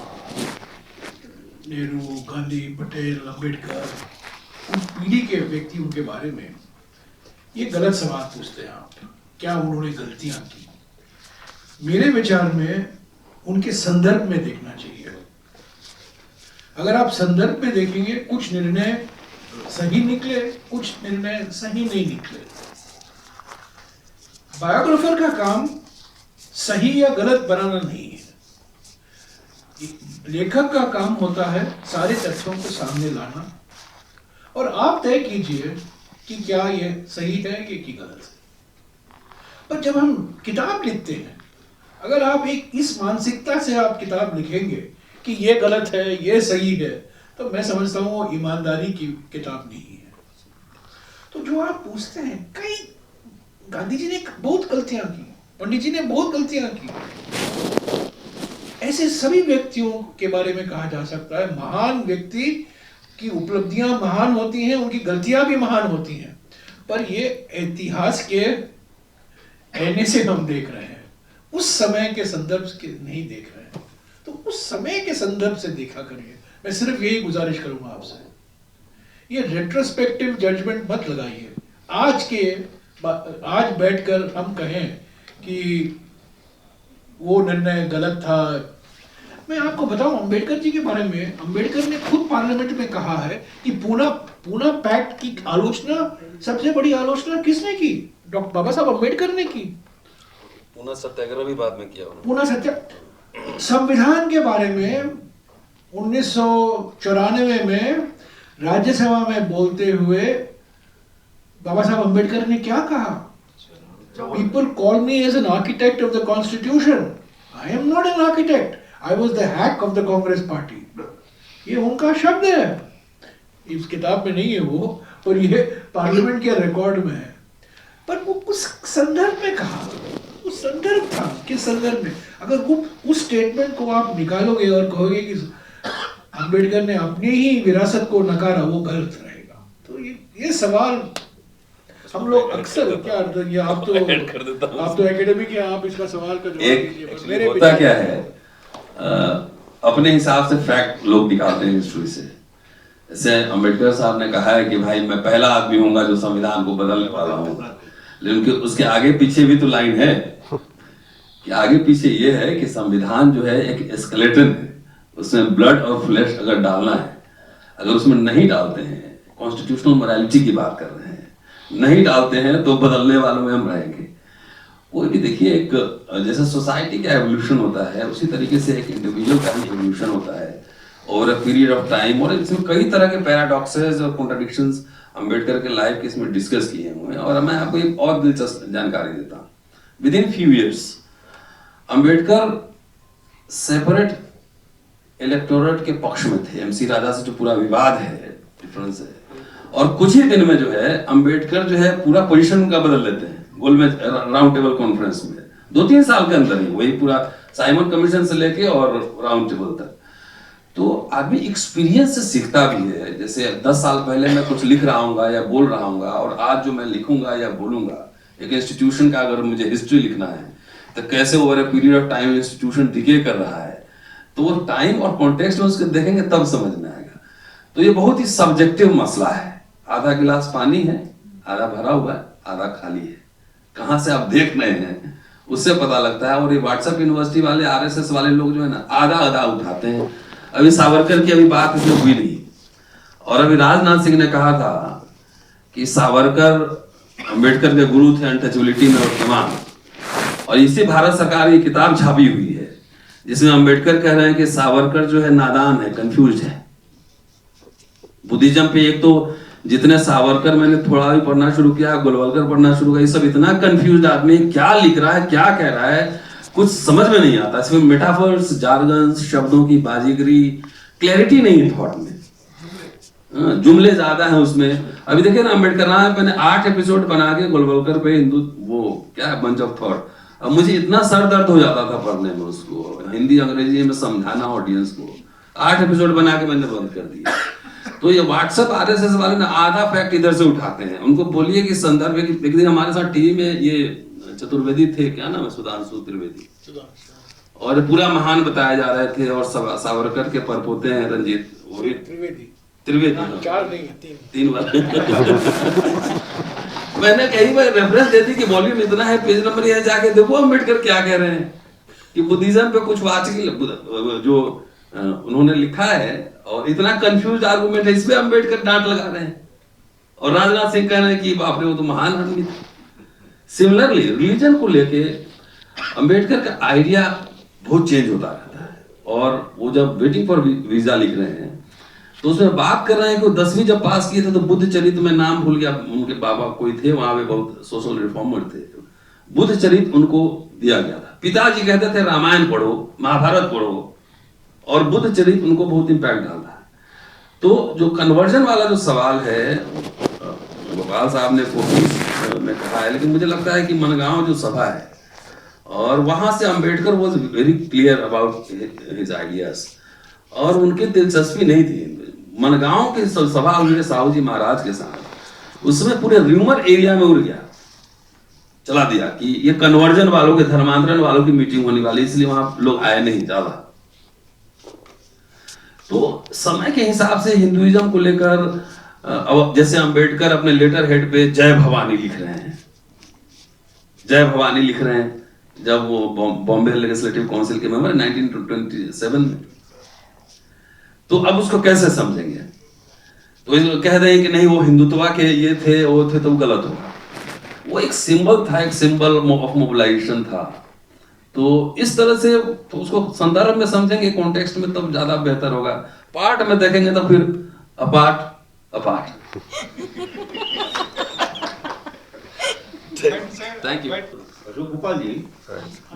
नेहरू, गांधी, पटेल, अंबेडकर, उस पीढ़ी के व्यक्तियों के बारे में ये गलत सवाल पूछते हैं आप, क्या उन्होंने गलतियां की? मेरे विचार में उनके संदर्भ में देखना चाहिए। अगर आप संदर्भ में देखेंगे, कुछ निर्णय सही निकले, कुछ निर्णय सही नहीं निकले। बायोग्राफर का काम सही या गलत बनाना नहीं है, लेखक का काम होता है सारे तथ्यों को सामने लाना, और आप तय कीजिए कि क्या ये सही है कि गलत है। पर जब हम किताब लिखते हैं, अगर आप एक इस मानसिकता से आप किताब लिखेंगे कि ये गलत है, ये सही है, तो मैं समझता हूँ वो ईमानदारी की किताब नहीं है। तो जो आप पूछते हैं, कई गांधी जी ने बहुत गलतियां की, पंडित जी ने बहुत गलतियां की, ऐसे सभी व्यक्तियों के बारे में कहा जा सकता है। महान व्यक्ति की उपलब्धियां महान होती हैं, उनकी गलतियां भी महान होती हैं, पर ये इतिहास के ऐने से हम देख रहे हैं, उस समय के संदर्भ के नहीं देख रहे हैं। तो उस समय के संदर्भ से देखा करिए। मैं सिर्फ यही गुजारिश करूंगा आपसे, ये रेट्रोस्पेक्टिव जजमेंट मत लगाइए। आज बैठकर हम कहें कि वो निर्णय गलत था। मैं आपको बताऊं, अंबेडकर जी के बारे में, अंबेडकर ने खुद पार्लियामेंट में कहा है कि पूना पैक्ट की आलोचना, सबसे बड़ी आलोचना किसने की? डॉक्टर बाबा साहब अंबेडकर ने की। पूना सत्याग्रह भी बाद में किया उन्होंने। पूना सत्याग्रह, संविधान के बारे में 1994 में राज्यसभा में बोलते हुए बाबा साहब अंबेडकर ने क्या कहा? People call me as an architect of the Constitution. I am not an architect. I was the hack of the Congress Party. ये उनका शब्द है, इस किताब में नहीं है वो, और ये पार्लियामेंट के रिकॉर्ड में है। पर वो उस संदर्भ में कहा, उस संदर्भ था, किस संदर्भ में? अगर वो उस स्टेटमेंट को आप निकालोगे और कहोगे कि अंबेडकर ने अपनी ही विरासत को नकारा, वो गलत रहेगा। तो ये सवाल हम लोग अक्सर, क्या ये आप तो एकेडमिक हैं, आप इसका सवाल का जवाब दीजिए। मेरे होता क्या है, अपने हिसाब से फैक्ट लोग निकालते हैं हिस्ट्री से। जैसे अंबेडकर साहब ने कहा है कि भाई मैं पहला आदमी हूंगा जो संविधान को बदलने वाला हूँ, लेकिन उसके आगे पीछे भी तो लाइन है कि आगे पीछे ये है कि संविधान जो है एक स्केलेटन है, उसमें ब्लड और फ्लैश अगर डालना है, अगर उसमें नहीं डालते हैं, कॉन्स्टिट्यूशनल मोरालिटी की बात कर रहे हैं, नहीं डालते हैं तो बदलने वालों में हम रहेंगे। वो भी देखिए, एक जैसे सोसाइटी का एवोल्यूशन होता है, उसी तरीके से एक इंडिविजुअल का भी एवोल्यूशन होता है over a period of time, और इसमें कई तरह के पैराडॉक्सेस और कॉन्ट्रडिक्शंस अंबेडकर के लाइफ के इसमें डिस्कस किए हुए हैं। और मैं आपको एक और दिलचस्प जानकारी देता हूँ। With in few years Ambedkar separate electorate के पक्ष में थे। एमसी राजा से जो पूरा विवाद है, डिफरेंस है, और कुछ ही दिन में जो है अंबेडकर जो है पूरा पोजीशन का बदल लेते हैं गोल में राउंड टेबल कॉन्फ्रेंस में, 2-3 साल के अंदर ही वही पूरा साइमन कमीशन से लेके और राउंड टेबल तक। तो आदमी एक्सपीरियंस से सीखता भी है। जैसे 10 साल पहले मैं कुछ लिख रहा हूँ या बोल रहा हूँ, और आज जो मैं लिखूंगा या बोलूंगा, एक इंस्टीट्यूशन का अगर मुझे हिस्ट्री लिखना है तो कैसे over a period of time institution decay कर रहा है, तो वो टाइम और कॉन्टेक्स्ट में उसको देखेंगे तब समझ में आएगा। तो ये बहुत ही सब्जेक्टिव मसला है। आधा गिलास पानी है, आधा भरा हुआ है, आधा खाली है, कहाँ से आप देख रहे हैं उससे पता लगता है। और ये व्हाट्सएप यूनिवर्सिटी वाले, आरएसएस वाले लोग जो है ना, आधा आधा उठाते हैं। अभी सावरकर की अभी बात इसमें हुई नहीं, और अभी राजनाथ सिंह ने कहा था कि सावरकर अंबेडकर के गुरु थे अनटचेबिलिटी में और ईमान, और इसी भारत सरकार की किताब छापी हुई है जिसमें अंबेडकर कह रहे हैं कि सावरकर जो है नादान है, कंफ्यूज है। बुद्धिज्म पे एक तो जितने सावरकर मैंने थोड़ा भी पढ़ना शुरू किया, गोलवलकर पढ़ना शुरू किया, ये सब इतना कंफ्यूज आदमी, क्या लिख रहा है, क्या कह रहा है, कुछ समझ में नहीं आता। इसमें मेटाफर्स, जार्गन्स, शब्दों की बाजीगरी, क्लैरिटी नहीं है थॉट में, जुमले ज्यादा हैं उसमें। अभी देखिए ना अम्बेडकर नामा मैंने 8 एपिसोड बना के गोलवलकर पे हिंदू वो क्या है बंच ऑफ थॉट, अब मुझे इतना सर दर्द हो जाता था पढ़ने में उसको, हिंदी अंग्रेजी में समझाना ऑडियंस को। 8 एपिसोड बना के मैंने बंद कर दिया। तो ये व्हाट्सएप आरएसएस वाले ना आधा फैक्ट इधर से उठाते हैं। उनको बोलिए कि संदर्भ, एक दिन हमारे साथ टीवी में ये चतुर्वेदी थे, क्या नाम है, सुधांशु त्रिवेदी, और पूरा महान बताए जा रहे थे, और सावरकर के परपोते हैं रंजीत त्रिवेदी 4 नहीं 3 बार मैंने कई बार रेफरेंस दे दी कि वॉल्यूम इतना है, पेज नंबर ये जाके देखो अम्बेडकर क्या कह रहे हैं कि बुद्धिज्म पे कुछ वाचक जो उन्होंने लिखा है, और इतना कंफ्यूज आर्गुमेंट है, इसमें अम्बेडकर डांट लगा रहे हैं, और राजनाथ सिंह कह रहे हैं कि बाप रे वो तो महान आदमी थे। सिमिलरली रिलीजन को लेके अम्बेडकर का आइडिया बहुत चेंज होता रहता है। और वो जब वेटिंग फॉर वीजा लिख रहे हैं तो उसमें बात कर रहे हैं कि 10वीं जब पास किए थे तो बुद्ध चरित्र में, नाम भूल गया, उनके बाबा कोई थे वहां पे, बहुत सोशल रिफॉर्मर थे, बुद्ध चरित्र उनको दिया गया था। पिताजी कहते थे रामायण पढ़ो, महाभारत पढ़ो, और बुद्ध चरित्र उनको बहुत इंपैक्ट डालता है। तो जो कन्वर्जन वाला जो सवाल है, गोपाल साहब ने 40 में कहा है, लेकिन मुझे लगता है कि मनगांव जो सभा है, और वहां से Ambedkar was very clear about his ideas, और उनकी दिलचस्पी नहीं थी। मनगांव की सभा हुई साहू जी महाराज के साथ, उसमें पूरे र्यूमर एरिया में उड़ गया, चला दिया कि ये कन्वर्जन वालों के, धर्मांतरण वालों की मीटिंग होने वाली, इसलिए वहां लोग आए नहीं ज्यादा। तो समय के हिसाब से हिंदुइज्म को लेकर अब जैसे अंबेडकर अपने लेटर हेड पे जय भवानी लिख रहे हैं, जय भवानी लिख रहे हैं, जब वो बॉम्बे लेजिस्लेटिव काउंसिल के मेंबर 1927 में, तो अब उसको कैसे समझेंगे? तो कह रहे हैं कि नहीं वो हिंदुत्वा के ये थे, वो थे, तो वो गलत होगा। वो एक सिंबल था, एक सिंबल ऑफ मोबिलाइजेशन था। तो इस तरह से तो उसको संदर्भ में समझेंगे, कॉन्टेक्स्ट में, तब ज्यादा बेहतर होगा। पार्ट में देखेंगे तो फिर apart. Thank you. Gopal ji,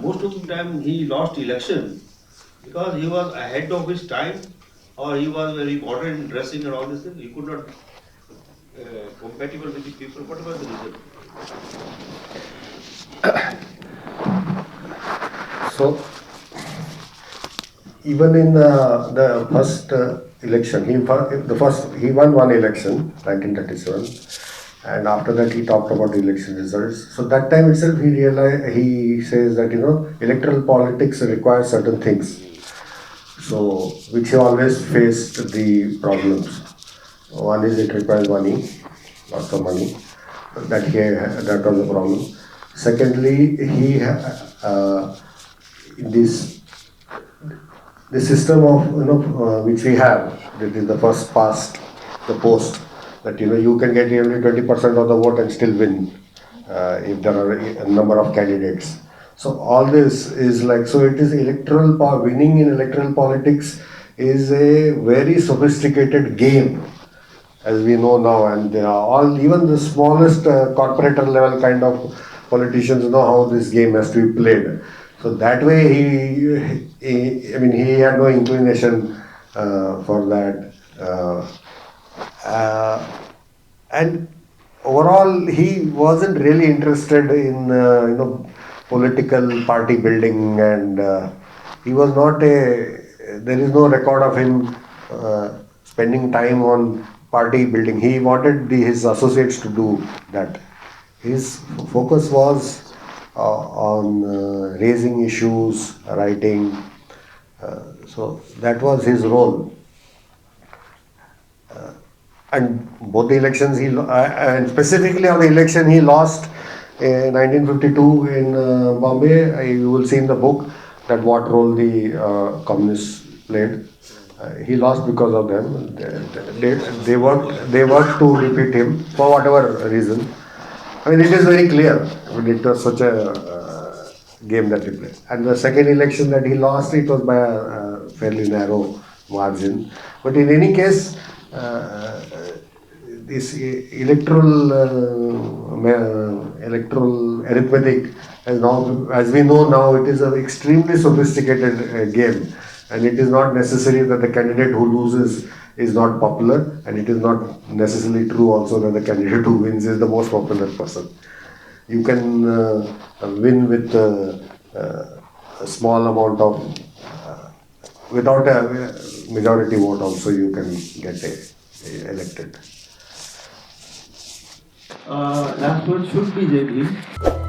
most of the time he lost election because he was ahead of his time, or he was very modern in dressing and all this thing. He could not compatible with the people. What was the reason? So, even in the first election, he won one election, 1937, and after that he talked about the election results. So that time itself he says that electoral politics requires certain things. So which he always faced the problems. One is it requires money, lots of money. That was the problem. Secondly, the system of which we have, that is the first past the post, that you can get only 20% of the vote and still win if there are a number of candidates. So all this is like, so it is electoral winning in electoral politics is a very sophisticated game, as we know now, and even the smallest corporator level kind of politicians know how this game has to be played. So that way he had no inclination for that. And overall, he wasn't really interested in political party building, and he was not there is no record of him spending time on party building. He wanted his associates to do that. His focus was on raising issues, writing. So that was his role. And both the elections, and specifically on the election he lost in 1952 in Bombay. You will see in the book that what role the communists played. He lost because of them. They worked to defeat him for whatever reason. I mean, it is very clear. I mean, it was such a game that he played. And the second election that he lost, it was by a fairly narrow margin. But in any case, this electoral arithmetic, as we know now, it is an extremely sophisticated game, and it is not necessary that the candidate who loses is not popular, and it is not necessarily true also that the candidate who wins is the most popular person. You can win with a small amount of without a majority vote also you can get elected. Last word should be Jai Bhim.